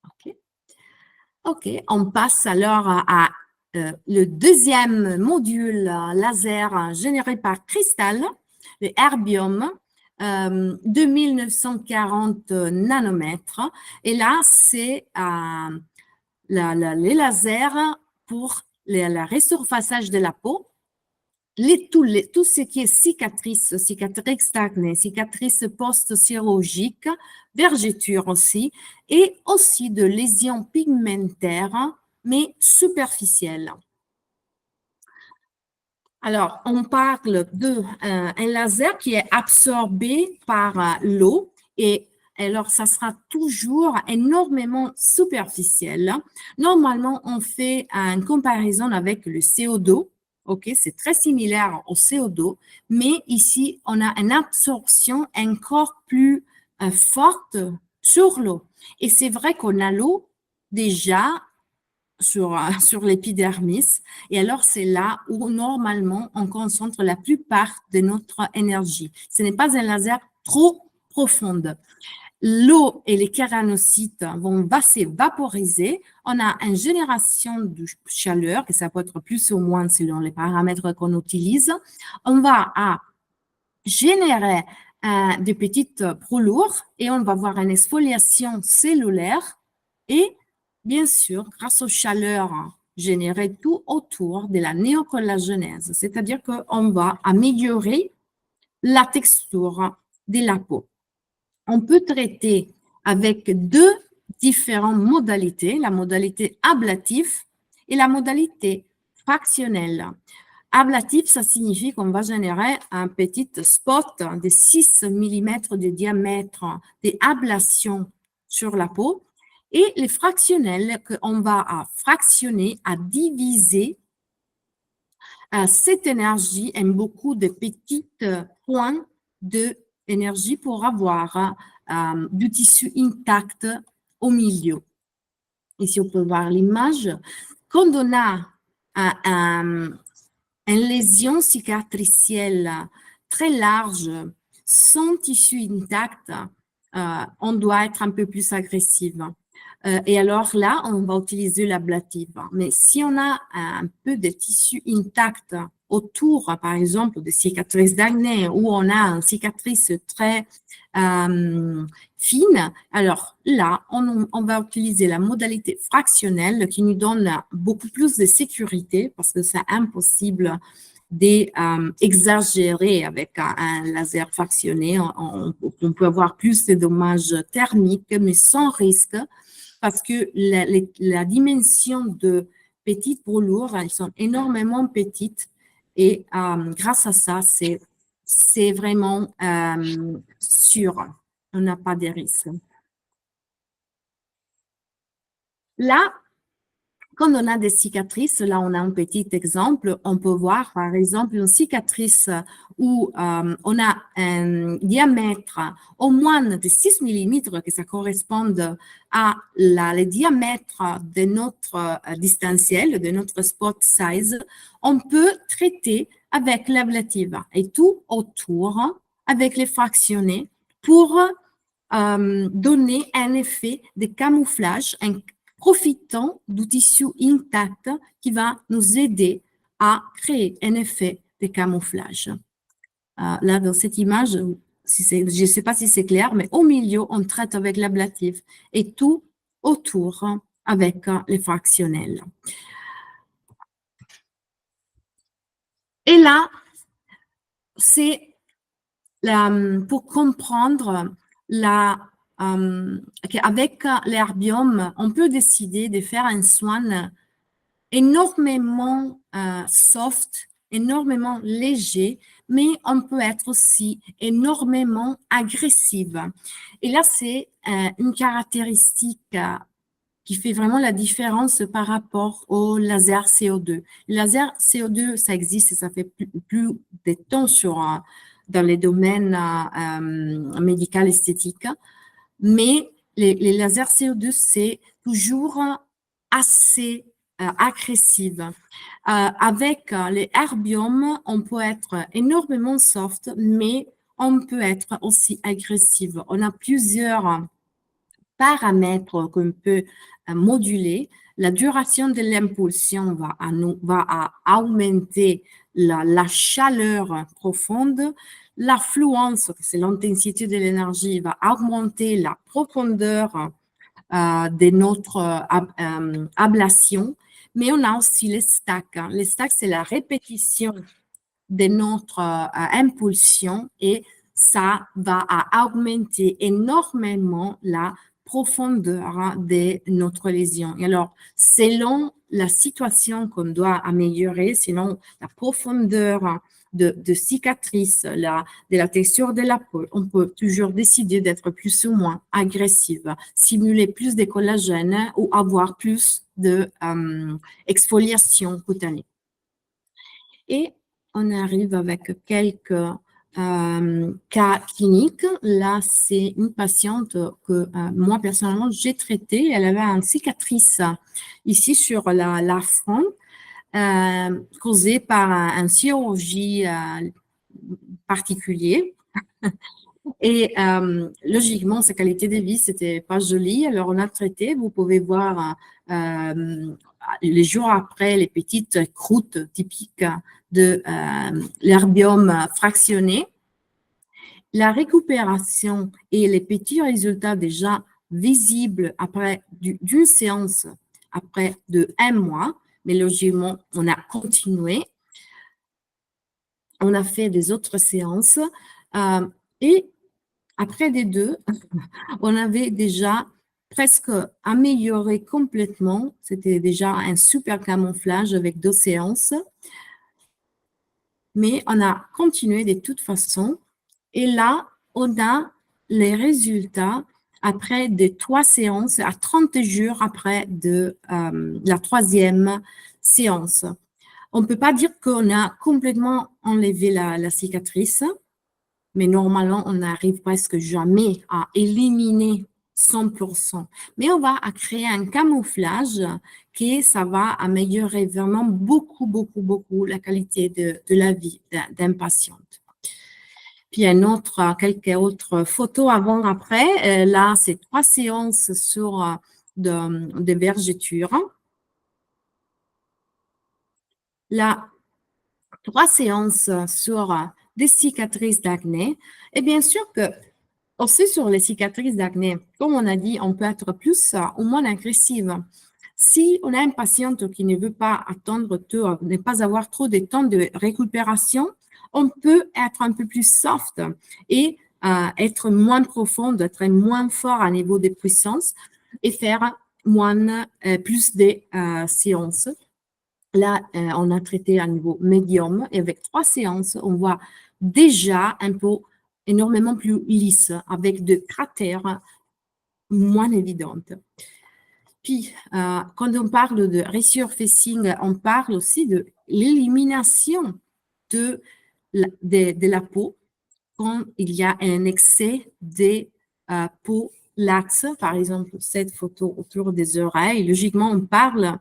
OK. OK, on passe alors à le deuxième module laser généré par Cristal, le Erbium, 2940 nanomètres. Et là, c'est les lasers pour le resurfaçage de la peau. Tout ce qui est cicatrices acnées, cicatrices post-chirurgiques, vergetures aussi, et aussi de lésions pigmentaires, mais superficielles. Alors, on parle d'un laser qui est absorbé par l'eau et alors, ça sera toujours énormément superficiel. Normalement, on fait une comparaison avec le CO2. OK, c'est très similaire au CO2, mais ici, on a une absorption encore plus forte sur l'eau. Et c'est vrai qu'on a l'eau déjà sur l'épidermis. Et alors, c'est là où normalement, on concentre la plupart de notre énergie. Ce n'est pas un laser trop profond. L'eau et les kéranocytes vont s'évaporiser. On a une génération de chaleur, que ça peut être plus ou moins selon les paramètres qu'on utilise. On va générer des petites brûlures et on va avoir une exfoliation cellulaire et bien sûr, grâce aux chaleurs générées tout autour de la néocollagénèse, c'est-à-dire qu'on va améliorer la texture de la peau. On peut traiter avec 2 différentes modalités, la modalité ablative et la modalité fractionnelle. Ablatif, ça signifie qu'on va générer un petit spot de 6 mm de diamètre d'ablation sur la peau et les fractionnels qu'on va fractionner, à diviser cette énergie en beaucoup de petits points d'énergie pour avoir du tissu intact au milieu. Ici, on peut voir l'image. Quand on a une lésion cicatricielle très large, sans tissu intact, on doit être un peu plus agressif. Et alors là, on va utiliser l'ablatif. Mais si on a un peu de tissu intact autour, par exemple, de cicatrices d'acné, où on a une cicatrice très fine, alors là, on va utiliser la modalité fractionnelle qui nous donne beaucoup plus de sécurité parce que c'est impossible d'exagérer avec un laser fractionné. On peut avoir plus de dommages thermiques, mais sans risque parce que la dimension de petites brûlures, elles sont énormément petites et grâce à ça, c'est vraiment sûr. On n'a pas de risque. Là, quand on a des cicatrices, là on a un petit exemple, on peut voir par exemple une cicatrice où on a un diamètre au moins de 6 mm, que ça corresponde à le diamètre de notre distanciel, de notre spot size, on peut traiter avec l'ablative et tout autour avec les fractionnés pour donner un effet de camouflage, profitant du tissu intact qui va nous aider à créer un effet de camouflage. Là, dans cette image, je ne sais pas si c'est clair, mais au milieu, on traite avec l'ablatif et tout autour avec les fractionnels. Et là, c'est pour comprendre qu'avec l'herbium, on peut décider de faire un soin énormément soft, énormément léger, mais on peut être aussi énormément agressive. Et là, c'est une caractéristique qui fait vraiment la différence par rapport au laser CO2. Le laser CO2, ça existe et ça fait plus de temps dans les domaines médical esthétiques, mais les lasers CO2, c'est toujours assez agressif. Avec les herbiums, on peut être énormément soft, mais on peut être aussi agressif. On a plusieurs paramètres qu'on peut moduler. La duration de l'impulsion va augmenter la chaleur profonde. L'affluence, c'est l'intensité de l'énergie, va augmenter la profondeur de notre ablation. Mais on a aussi les stacks. Les stacks, c'est la répétition de notre impulsion et ça va augmenter énormément la profondeur de notre lésion. Et alors, selon la situation qu'on doit améliorer, selon la profondeur de cicatrice, de la texture de la peau, on peut toujours décider d'être plus ou moins agressive, simuler plus de collagène ou avoir plus de exfoliation cutanée. Et on arrive avec quelques cas cliniques. Là, c'est une patiente que moi, personnellement, j'ai traitée. Elle avait une cicatrice ici sur la front causée par un chirurgie particulier. Et logiquement, sa qualité de vie, c'était pas joli. Alors, on a traité. Vous pouvez voir les jours après les petites croûtes typiques de l'herbium fractionné. La récupération et les petits résultats déjà visibles après d'une séance, après de 1 mois. Mais logiquement, on a continué. On a fait des autres séances et après les deux, on avait déjà presque amélioré complètement. C'était déjà un super camouflage avec 2 séances. Mais on a continué de toute façon. Et là, on a les résultats après de 3 séances, à 30 jours après de la 3e séance. On ne peut pas dire qu'on a complètement enlevé la cicatrice, mais normalement, on n'arrive presque jamais à éliminer 100%. Mais on va créer un camouflage qui, ça va améliorer vraiment beaucoup, beaucoup, beaucoup la qualité de la vie d'un patient. Puis, quelques autres photos avant, après. Là, c'est 3 séances sur de vergetures. La 3 séances sur des cicatrices d'acné. Et bien sûr que aussi sur les cicatrices d'acné, comme on a dit, on peut être plus ou moins agressive. Si on a une patiente qui ne veut pas attendre, ne pas avoir trop de temps de récupération, on peut être un peu plus soft et être moins profonde, être moins fort à niveau de puissance et faire plus de séances. Là, on a traité à niveau médium et avec 3 séances, on voit déjà un peau énormément plus lisse avec de cratères moins évidentes. Puis, quand on parle de resurfacing, on parle aussi de l'élimination de la peau quand il y a un excès de peau laxe. Par exemple, cette photo autour des oreilles, logiquement, on parle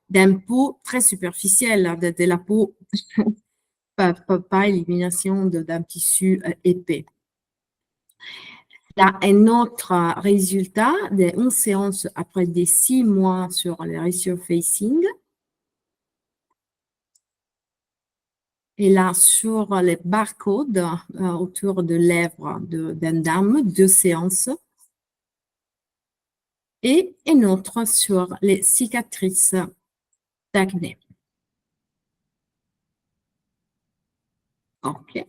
d'un peau très superficielle, de la peau, pas élimination d'un tissu épais. Là, un autre résultat d'une séance après des 6 mois sur le resurfacing. Et là, sur les barcodes autour de lèvres d'une dame, 2 séances. Et une autre sur les cicatrices d'acné. OK.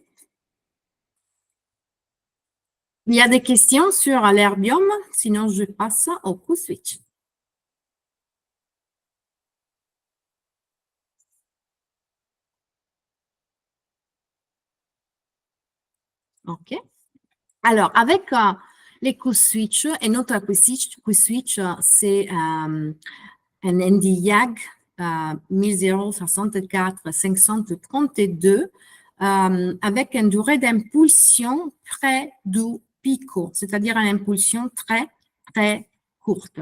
Il y a des questions sur l'herbium, sinon je passe au coup switch. OK. Alors, avec les coups switch, et notre coup switch, c'est un Nd:YAG 1064 532 avec une durée d'impulsion près du pico, c'est-à-dire une impulsion très, très courte.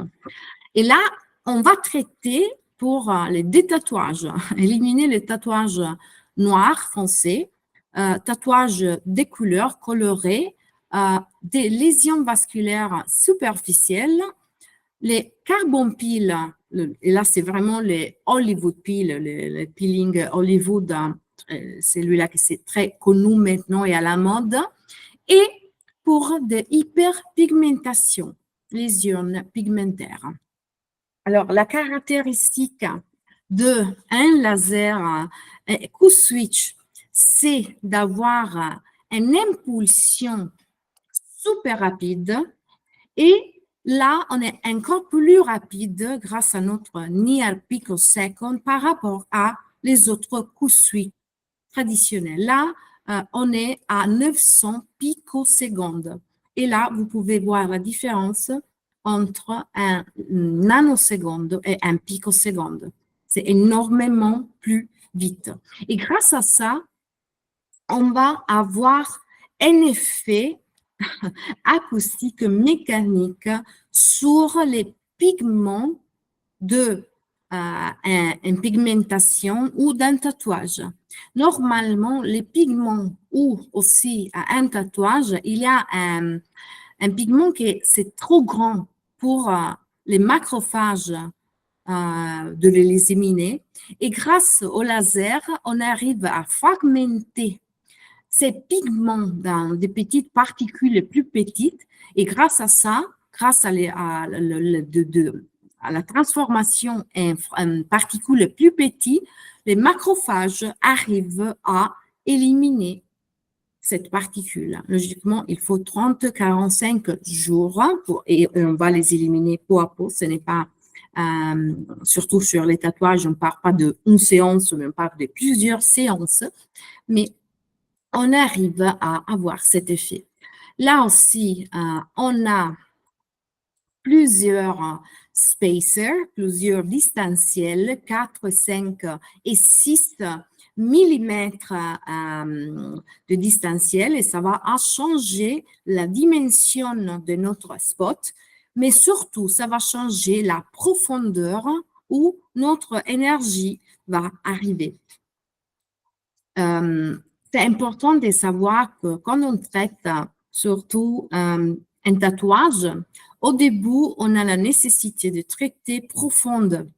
Et là, on va traiter pour les détatouages, éliminer les tatouages noirs foncés, tatouages des couleurs colorées, des lésions vasculaires superficielles, les carbon peels, et là c'est vraiment les Hollywood peels, les peeling Hollywood, celui-là qui c'est très connu maintenant et à la mode, et pour des hyperpigmentations, lésions pigmentaires. Alors, la caractéristique d'un laser coup switch, c'est d'avoir une impulsion super rapide et là, on est encore plus rapide grâce à notre near picosecond par rapport à les autres coups switch traditionnels. Là, on est à 900 picosecondes. Et là, vous pouvez voir la différence entre un nanoseconde et un picoseconde. C'est énormément plus vite. Et grâce à ça, on va avoir un effet acoustique mécanique sur les pigments de une pigmentation ou d'un tatouage. Normalement, les pigments ou aussi un tatouage, il y a un pigment qui c'est trop grand pour les macrophages de les éliminer. Et grâce au laser, on arrive à fragmenter ces pigments dans des petites particules plus petites. Et grâce à ça, grâce à la transformation en particules plus petites, les macrophages arrivent à éliminer cette particule. Logiquement, il faut 30-45 jours et on va les éliminer peau à peau. Ce n'est pas, surtout sur les tatouages, on ne parle pas d'une séance, mais on parle de plusieurs séances. Mais on arrive à avoir cet effet. Là aussi, on a plusieurs spacers, plusieurs distanciels, 4, 5 et 6 millimètres de distanciel et ça va changer la dimension de notre spot, mais surtout, ça va changer la profondeur où notre énergie va arriver. C'est important de savoir que quand on traite surtout un tatouage, Au début, on a la nécessité de traiter profonde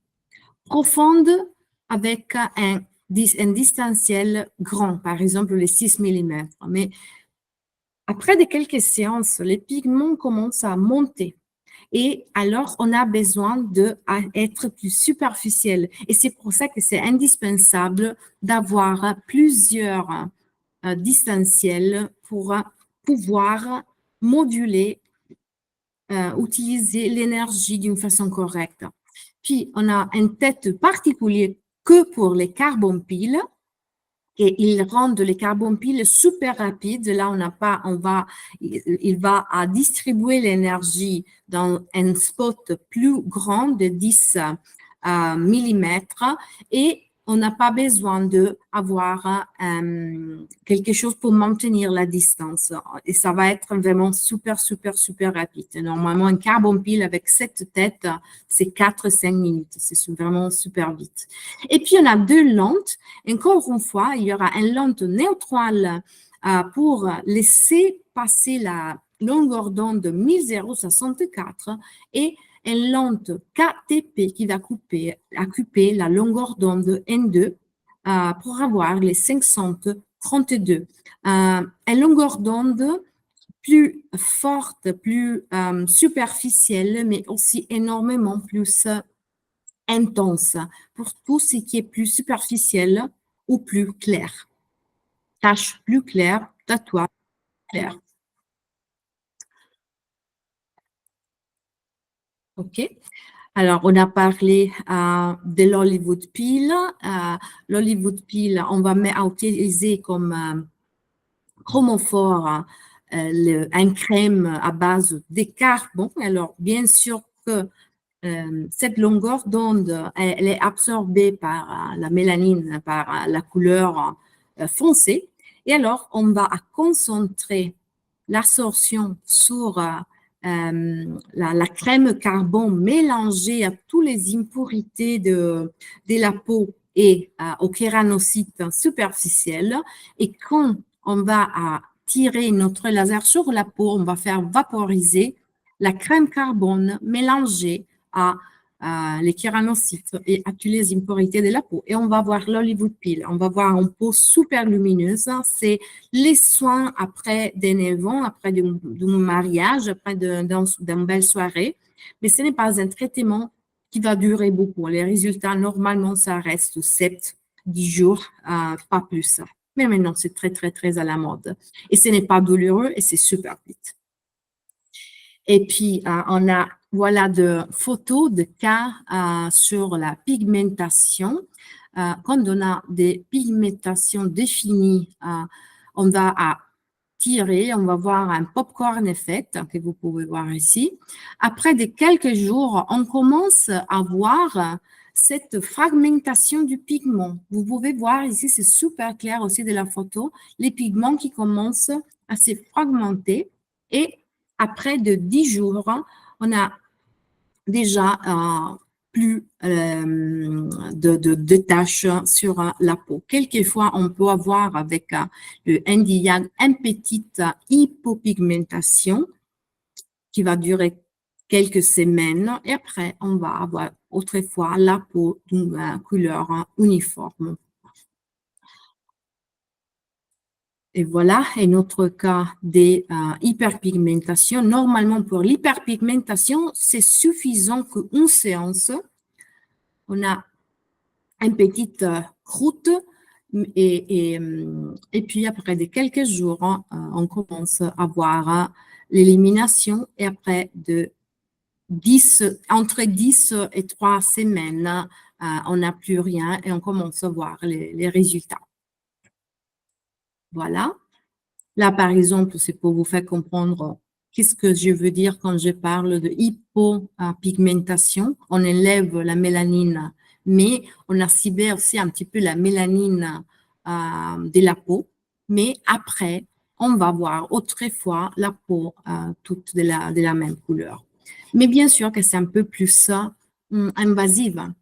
avec un distanciel grand, par exemple les 6 mm. Mais après de quelques séances, les pigments commencent à monter. Et alors, on a besoin d'être plus superficiel. Et c'est pour ça que c'est indispensable d'avoir plusieurs distanciels pour pouvoir moduler, utiliser l'énergie d'une façon correcte. Puis, on a une tête particulière que pour les carbon piles et ils rendent les carbon piles super rapides. Là, il va à distribuer l'énergie dans un spot plus grand de 10 millimètres et on n'a pas besoin d'avoir quelque chose pour maintenir la distance. Et ça va être vraiment super, super, super rapide. Normalement, un carbon pile avec cette tête, c'est 4-5 minutes. C'est vraiment super vite. Et puis, on a deux lentes. Encore une fois, il y aura une lente neutrale pour laisser passer la longueur d'onde 1064 et une lente KTP qui va couper la longueur d'onde N2 pour avoir les 532. Une longueur d'onde plus forte, plus superficielle, mais aussi énormément plus intense pour tout ce qui est plus superficiel ou plus clair. Tache plus claire, tatouage clair. OK. Alors, on a parlé de l'Hollywood Peel. L'Hollywood Peel, on va utiliser comme chromophore un crème à base de carbone. Alors, bien sûr que cette longueur d'onde, elle est absorbée par la mélanine, par la couleur foncée. Et alors, on va concentrer l'absorption sur la crème carbone mélangée à toutes les impurités de la peau et aux kéranocytes superficiels. Et quand on va tirer notre laser sur la peau, on va faire vaporiser la crème carbone mélangée à les kéranocytes et à toutes les impurités de la peau. Et on va voir l'Hollywood Peel. On va voir une peau super lumineuse. C'est les soins après d'un événement, après d'un mariage, après d'une belle soirée. Mais ce n'est pas un traitement qui va durer beaucoup. Les résultats, normalement, ça reste 7, 10 jours, pas plus. Mais maintenant, c'est très, très, très à la mode. Et ce n'est pas douloureux et c'est super vite. Et puis, on a voilà de photos de cas sur la pigmentation. Quand on a des pigmentations définies, on va tirer, on va voir un popcorn effect que vous pouvez voir ici. Après de quelques jours, on commence à voir cette fragmentation du pigment. Vous pouvez voir ici, c'est super clair aussi de la photo, les pigments qui commencent à se fragmenter et après de 10 jours, on a déjà plus de taches sur la peau. Quelquefois, on peut avoir avec le NDIAG une petite hypopigmentation qui va durer quelques semaines et après, on va avoir autrefois la peau d'une couleur uniforme. Et voilà, un autre cas d'hyperpigmentation. Normalement, pour l'hyperpigmentation, c'est suffisant qu'une séance, on a une petite croûte et puis après de quelques jours, on commence à voir l'élimination et après entre 10 et 3 semaines, on n'a plus rien et on commence à voir les résultats. Voilà. Là, par exemple, c'est pour vous faire comprendre qu'est-ce que je veux dire quand je parle de hypopigmentation. On enlève la mélanine, mais on a ciblé aussi un petit peu la mélanine de la peau. Mais après, on va voir autrefois la peau toute de la même couleur. Mais bien sûr que c'est un peu plus invasive.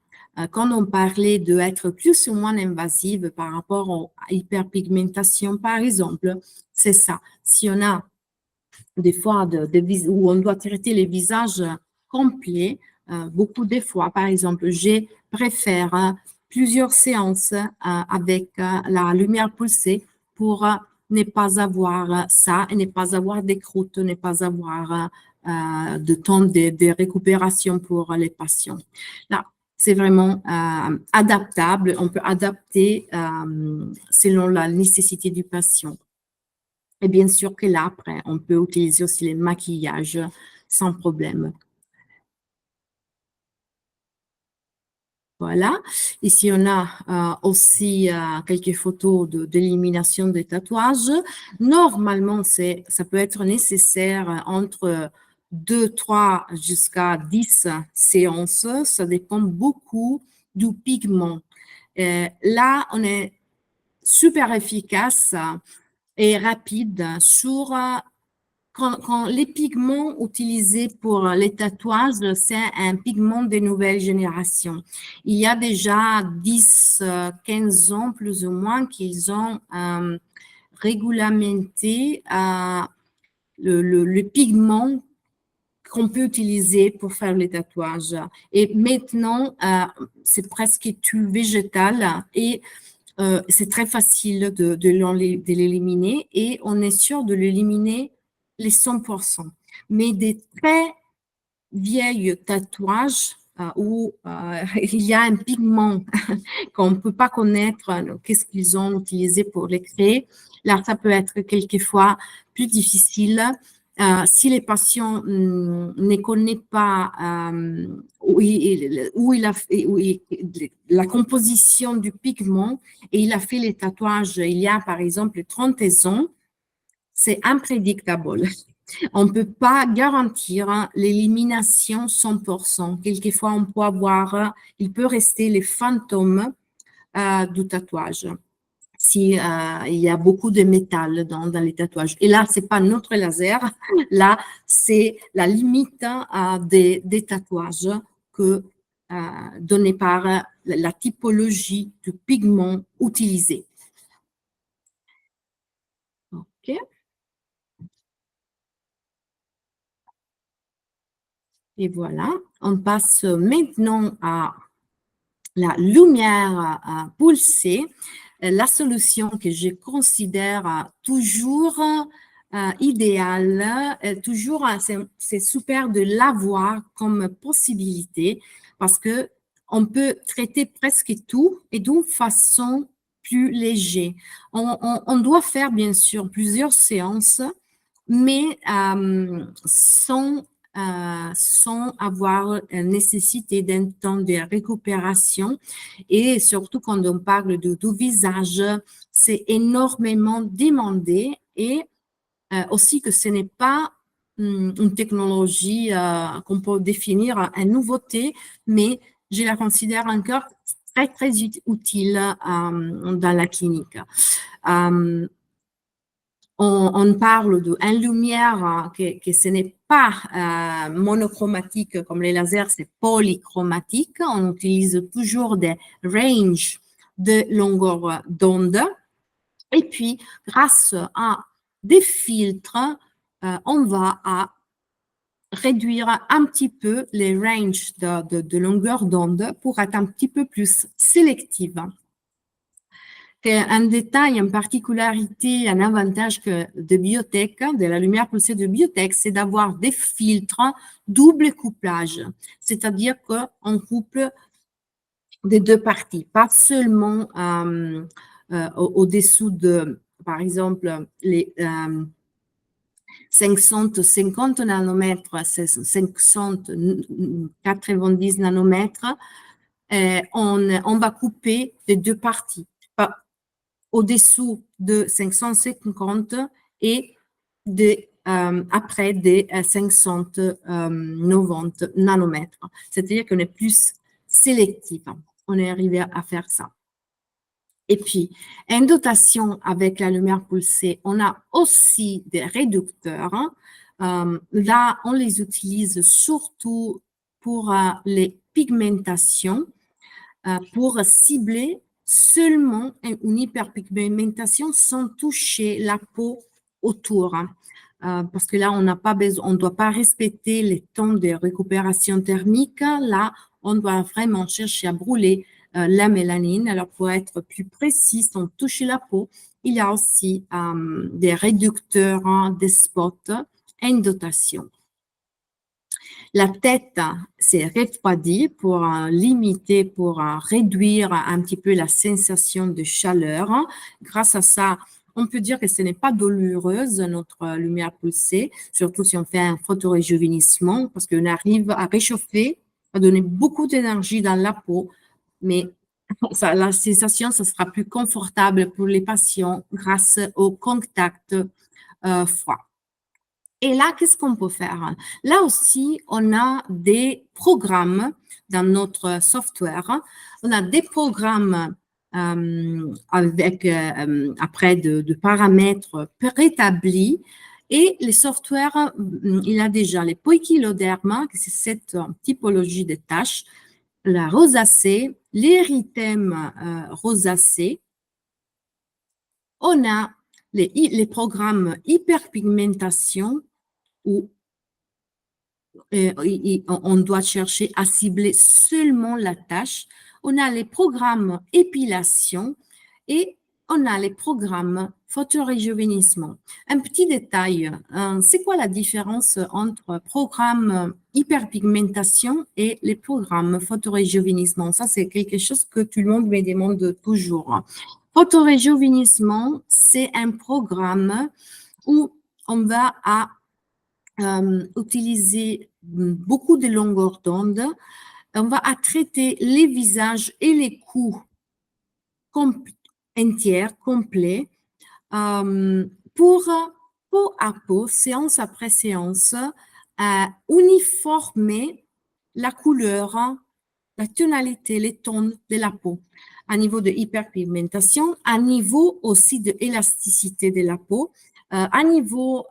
Quand on parlait d'être plus ou moins invasive par rapport à hyperpigmentation, par exemple, c'est ça. Si on a des fois où on doit traiter les visages complets, beaucoup de fois, par exemple, je préfère plusieurs séances avec la lumière pulsée pour ne pas avoir ça et ne pas avoir des croûtes, ne pas avoir de temps de récupération pour les patients. Là, c'est vraiment adaptable, on peut adapter selon la nécessité du patient. Et bien sûr que là, après, on peut utiliser aussi les maquillages sans problème. Voilà. Ici, on a aussi quelques photos d'élimination des tatouages. Normalement, ça peut être nécessaire entre 2, 3 jusqu'à 10 séances. Ça dépend beaucoup du pigment. Là, on est super efficace et rapide sur quand les pigments utilisés pour les tatouages, c'est un pigment de nouvelle génération. Il y a déjà 10, 15 ans plus ou moins qu'ils ont réglementé le pigment qu'on peut utiliser pour faire les tatouages. Et maintenant, c'est presque tout végétal et c'est très facile de l'éliminer et on est sûr de l'éliminer les 100%. Mais des très vieilles tatouages où il y a un pigment qu'on ne peut pas connaître, qu'est-ce qu'ils ont utilisé pour les créer, là, ça peut être quelquefois plus difficile. Si les patients ne connaissent pas la composition du pigment et il a fait les tatouages il y a par exemple 30 ans, c'est imprédictable. On ne peut pas garantir l'élimination 100%. Quelquefois, on peut avoir, il peut rester les fantômes du tatouage si il y a beaucoup de métal dans les tatouages. Et là, c'est pas notre laser, là, c'est la limite des tatouages que donnée par la typologie du pigment utilisé. OK. Et voilà, on passe maintenant à la lumière pulsée, la solution que je considère toujours idéale, toujours c'est super de l'avoir comme possibilité parce que on peut traiter presque tout et d'une façon plus léger. On doit faire bien sûr plusieurs séances, mais sans avoir nécessité d'un temps de récupération. Et surtout quand on parle du visage, c'est énormément demandé et aussi que ce n'est pas une technologie qu'on peut définir une nouveauté, mais je la considère encore très, très utile dans la clinique. On parle d'une lumière que ce n'est pas monochromatique comme les lasers, c'est polychromatique. On utilise toujours des ranges de longueur d'onde. Et puis, grâce à des filtres, on va réduire un petit peu les ranges de longueur d'onde pour être un petit peu plus sélective. Un détail, une particularité, un avantage de biotech, de la lumière pulsée de biotech, c'est d'avoir des filtres double couplage. C'est-à-dire qu'on couple des deux parties, pas seulement au-dessous de, par exemple, les 550 nanomètres, 590 nanomètres, on va couper les deux parties. Au-dessous de 550 et après des 590 nanomètres. C'est-à-dire qu'on est plus sélectif. On est arrivé à faire ça. Et puis, en dotation avec la lumière pulsée, on a aussi des réducteurs. Là, on les utilise surtout pour les pigmentations, pour cibler seulement une hyperpigmentation sans toucher la peau autour. parce que là, on n'a pas besoin, on ne doit pas respecter les temps de récupération thermique. Là, on doit vraiment chercher à brûler la mélanine. Alors, pour être plus précis, sans toucher la peau, il y a aussi des réducteurs, des spots et une dotation. La tête s'est refroidie pour limiter, pour réduire un petit peu la sensation de chaleur. Grâce à ça, on peut dire que ce n'est pas douloureuse, notre lumière pulsée, surtout si on fait un photoréjuvénissement, parce qu'on arrive à réchauffer, à donner beaucoup d'énergie dans la peau, mais ça, la sensation, ça sera plus confortable pour les patients grâce au contact froid. Et là, qu'est-ce qu'on peut faire? Là aussi, on a des programmes dans notre software. On a des programmes avec après de paramètres préétablis. Et les softwares, il y a déjà les poikiloderma, c'est cette typologie de tâches, la rosacée, l'érythème rosacée. On a les programmes hyperpigmentation où on doit chercher à cibler seulement la tâche. On a les programmes épilation et on a les programmes photoréjuvénissement. Un petit détail, c'est quoi la différence entre programme hyperpigmentation et les programmes photoréjuvénissement? Ça, c'est quelque chose que tout le monde me demande toujours. Photoréjuvénissement, c'est un programme où on va utiliser beaucoup de longueurs d'onde. On va traiter les visages et les cous entiers, complets, pour peau à peau, séance après séance, uniformer la couleur, la tonalité, les tons de la peau, à niveau de hyperpigmentation, à niveau aussi de élasticité de la peau, à niveau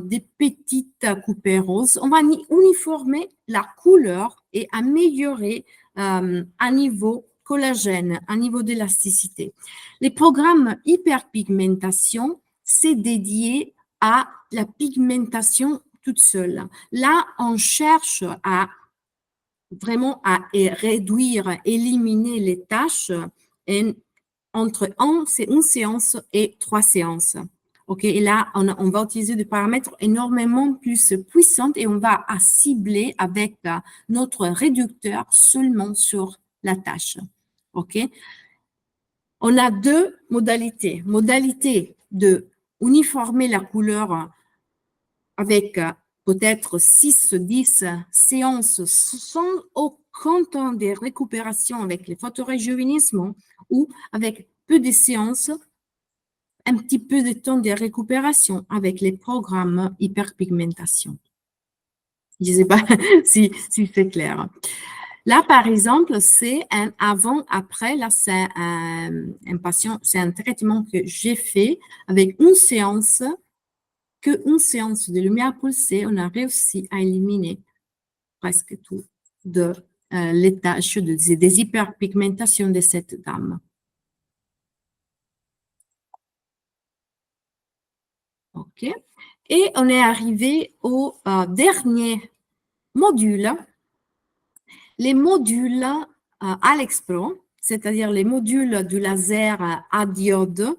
des petites coupées roses. On va uniformer la couleur et améliorer à niveau collagène, à niveau d'élasticité. Les programmes hyperpigmentation, c'est dédié à la pigmentation toute seule. Là, on cherche à vraiment à réduire, éliminer les tâches entre une séance et 3 séances. OK, et là, on va utiliser des paramètres énormément plus puissants et on va cibler avec notre réducteur seulement sur la tâche. OK? On a deux modalités. Modalité de uniformer la couleur avec peut-être 6, 10 séances sans aucun temps de récupération avec les photoréjuvénissements ou avec peu de séances, un petit peu de temps de récupération avec les programmes hyperpigmentation. Je ne sais pas si c'est clair. Là, par exemple, c'est un avant-après. Là, c'est un patient, c'est un traitement que j'ai fait avec une séance de lumière pulsée. On a réussi à éliminer presque tout de les taches des hyperpigmentations de cette dame. OK. Et on est arrivé au dernier module. Les modules Alex-Pro, c'est-à-dire les modules du laser à diode.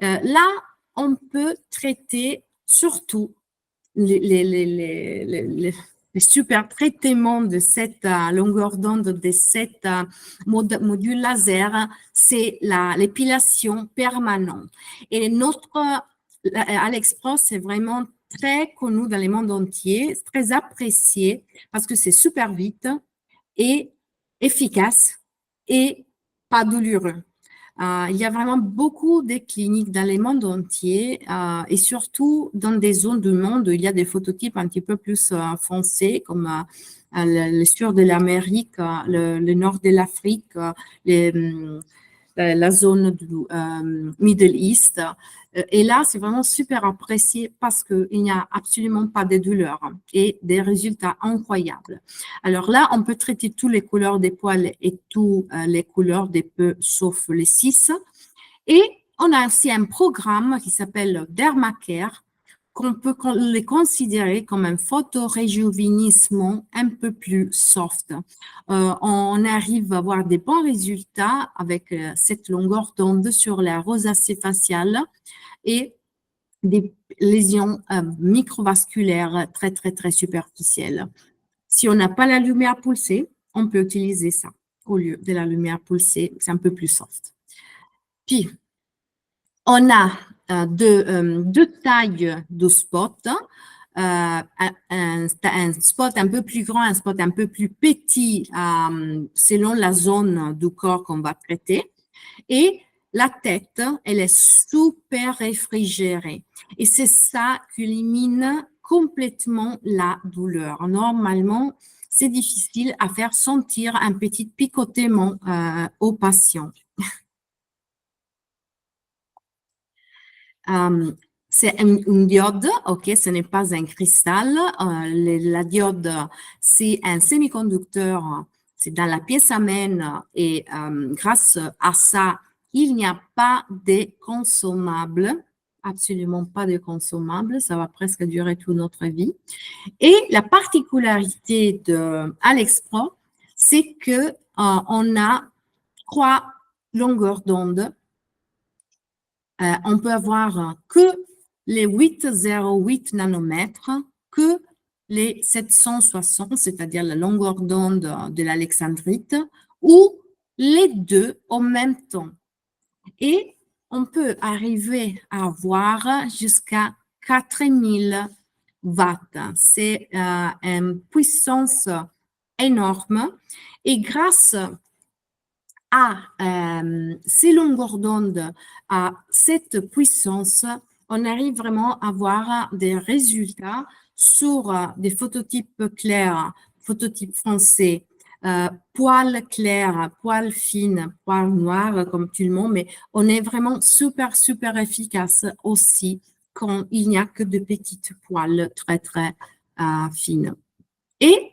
Là, on peut traiter surtout les super traitements de cette longueur d'onde de cette module laser, c'est l'épilation permanente. Et notre Alex-Pro, c'est vraiment très connu dans le monde entier, très apprécié parce que c'est super vite et efficace et pas douloureux. Il y a vraiment beaucoup de cliniques dans le monde entier et surtout dans des zones du monde où il y a des phototypes un petit peu plus foncés comme le sud de l'Amérique, le nord de l'Afrique, la zone du Middle East. Et là, c'est vraiment super apprécié parce qu'il n'y a absolument pas de douleur et des résultats incroyables. Alors là, on peut traiter toutes les couleurs des poils et toutes les couleurs des peaux, sauf les 6. Et on a aussi un programme qui s'appelle Dermacare qu'on peut les considérer comme un photoréjuvénissement un peu plus soft. On arrive à avoir des bons résultats avec cette longueur d'onde sur la rosacée faciale et des lésions microvasculaires très, très, très superficielles. Si on n'a pas la lumière pulsée, on peut utiliser ça au lieu de la lumière pulsée, c'est un peu plus soft. Puis, on a deux tailles de spots, un spot un peu plus grand, un spot un peu plus petit selon la zone du corps qu'on va traiter. Et la tête, elle est super réfrigérée. Et c'est ça qui élimine complètement la douleur. Normalement, c'est difficile à faire sentir un petit picotement au patient. C'est une diode, ok, ce n'est pas un cristal. La diode, c'est un semi-conducteur, c'est dans la pièce amène et grâce à ça, il n'y a pas de consommables, absolument pas de consommables, ça va presque durer toute notre vie. Et la particularité de AliExpro, c'est que on a 3 longueurs d'onde. On peut avoir que les 808 nanomètres, que les 760, c'est-à-dire la longueur d'onde de l'alexandrite, ou les deux en même temps. Et on peut arriver à avoir jusqu'à 4000 watts. C'est une puissance énorme. Et grâce à ces longueurs d'onde, à cette puissance, on arrive vraiment à avoir des résultats sur des phototypes clairs, phototypes français, poils clairs, poils fines, poils noirs comme tout le monde, mais on est vraiment super, super efficace aussi quand il n'y a que de petites poils très, très fines. Et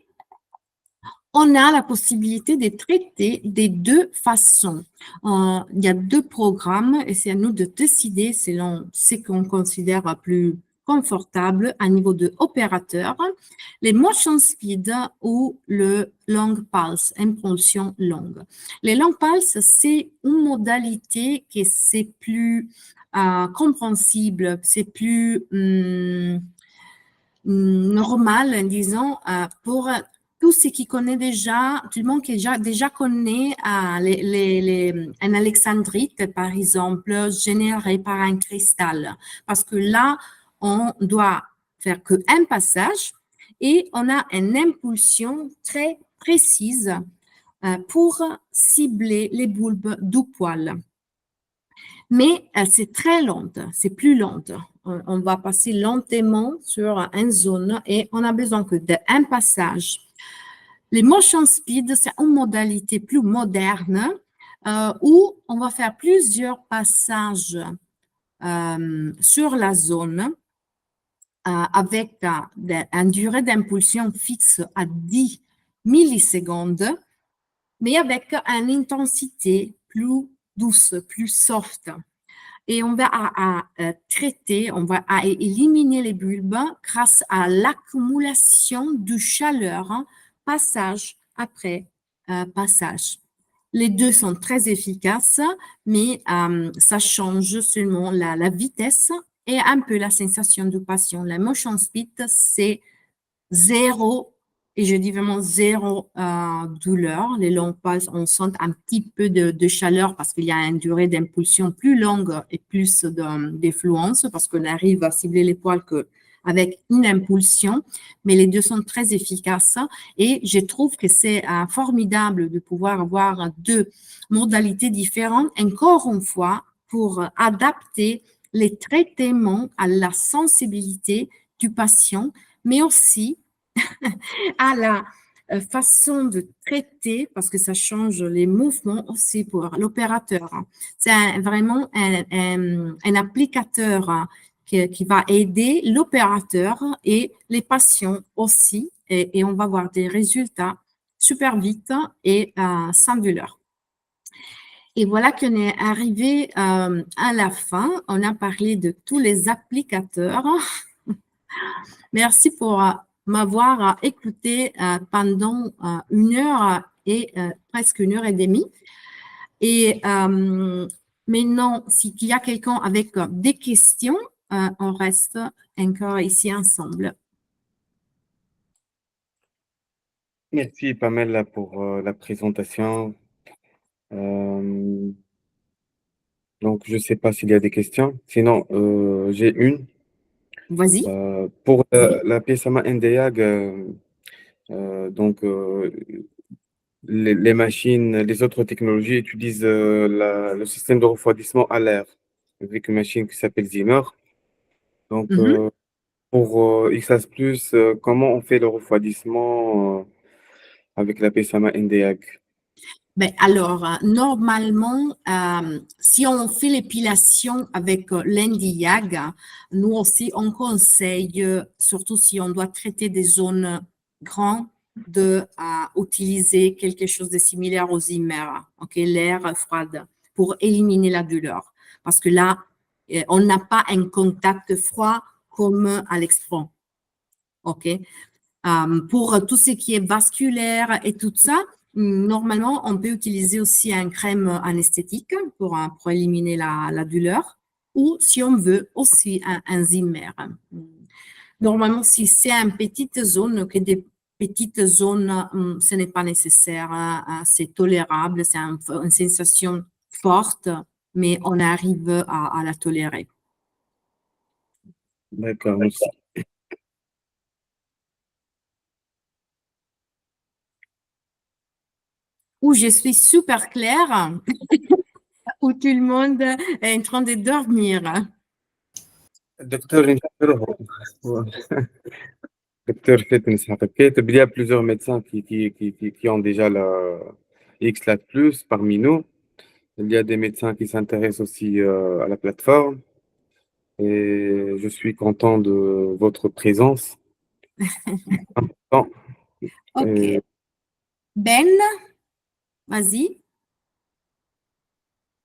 on a la possibilité de traiter des deux façons. Il y a deux programmes et c'est à nous de décider selon ce qu'on considère plus confortable à niveau de opérateur, les motion speed ou le long pulse, impulsion longue. Les long pulse, c'est une modalité qui c'est plus compréhensible, c'est plus normal, disons, pour tout ce qui connaît déjà, tout le monde qui déjà connaît un alexandrite, par exemple, généré par un cristal. Parce que là, on doit faire qu'un passage et on a une impulsion très précise pour cibler les bulbes du poil. Mais c'est très lente, c'est plus lente. On va passer lentement sur une zone et on a besoin que d'un passage. Les motion speed, c'est une modalité plus moderne où on va faire plusieurs passages sur la zone avec une durée d'impulsion fixe à 10 millisecondes, mais avec une intensité plus douce, plus soft. Et on va traiter, on va éliminer les bulbes grâce à l'accumulation de chaleur, passage après passage. Les deux sont très efficaces, mais ça change seulement la vitesse et un peu la sensation du patient. La motion speed, c'est zéro, et je dis vraiment zéro douleur. Les longues pulses, on sent un petit peu de chaleur parce qu'il y a une durée d'impulsion plus longue et plus d'effluence parce qu'on arrive à cibler les poils avec une impulsion, mais les deux sont très efficaces et je trouve que c'est formidable de pouvoir avoir deux modalités différentes, encore une fois, pour adapter les traitements à la sensibilité du patient, mais aussi à la façon de traiter, parce que ça change les mouvements aussi pour l'opérateur. C'est vraiment un applicateur qui va aider l'opérateur et les patients aussi, et on va voir des résultats super vite et sans douleur. Et voilà qu'on est arrivé à la fin. On a parlé de tous les applicateurs. Merci pour m'avoir écouté pendant 1 heure et presque 1 heure et demie. Et maintenant, s'il y a quelqu'un avec des questions, on reste encore ici ensemble. Merci Pamela pour la présentation. Donc, je ne sais pas s'il y a des questions. Sinon, j'ai une. Vas-y. Pour la PSMA NDIAG, donc les machines, les autres technologies utilisent le système de refroidissement à l'air avec une machine qui s'appelle Zimmer. Donc, Mhm. pour XAS+, comment on fait le refroidissement avec la PSMA NDIAG? Ben, alors, normalement, si on fait l'épilation avec l'Endiag, nous aussi, on conseille, surtout si on doit traiter des zones grandes, de utiliser quelque chose de similaire aux Zimmer, ok, l'air froide, pour éliminer la douleur. Parce que là, on n'a pas un contact froid comme à l'extrême. Ok. Pour tout ce qui est vasculaire et tout ça, normalement, on peut utiliser aussi un crème anesthétique pour éliminer la douleur ou si on veut aussi un Zimmer. Normalement, si c'est une petite zone, que des petites zones, ce n'est pas nécessaire, c'est tolérable, c'est une sensation forte, mais on arrive à la tolérer. D'accord, merci. Où je suis super claire, où tout le monde est en train de dormir. Docteur Docteur Fitness, il y a plusieurs médecins qui ont déjà la XLAT+, parmi nous. Il y a des médecins qui s'intéressent aussi à la plateforme et je suis content de votre présence. Bon, Ok. Ben, vas-y.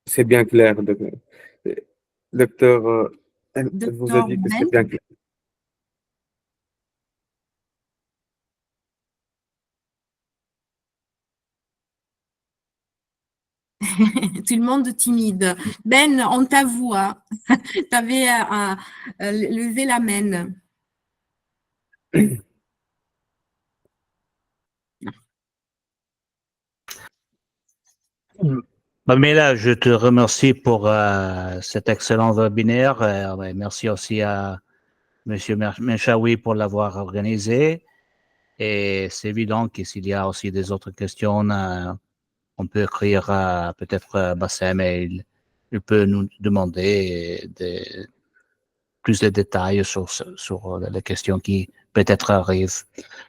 c'est bien clair. Docteur, elle vous a Docteur dit que Ben. c'est bien clair. Tout le monde timide. Ben, on t'avoue, tu avais levé la main. Pamela, je te remercie pour cet excellent webinaire. Ouais, merci aussi à Monsieur Menchaoui pour l'avoir organisé. Et c'est évident que s'il y a aussi des autres questions, on peut écrire peut-être Bassem et il peut nous demander plus de détails sur les questions qui peut-être arrivent.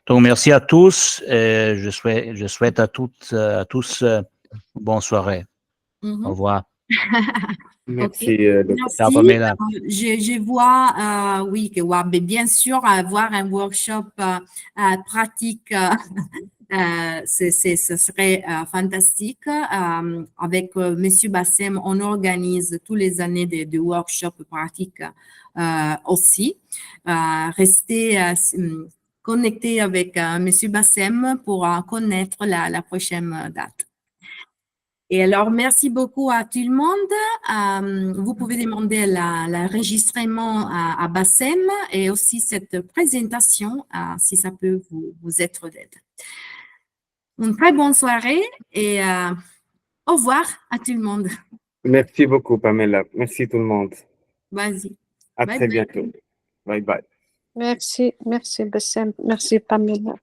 Donc, merci à tous. Je souhaite à tous bonne soirée. Au revoir. Merci, Ciao, Merci. Pamela. Je vois, oui, que ouais, bien sûr, avoir un workshop pratique, ce serait fantastique. Avec Monsieur Bassem, on organise tous les années des workshops pratiques aussi. Restez connectés avec Monsieur Bassem pour connaître la prochaine date. Et alors, merci beaucoup à tout le monde. Vous pouvez demander l'enregistrement à Bassem et aussi cette présentation si ça peut vous être d'aide. Une très bonne soirée et au revoir à tout le monde. Merci beaucoup, Pamela. Merci tout le monde. Vas-y. À Bye très bye. bientôt. Bye bye. Merci, Bassem. Merci, Pamela.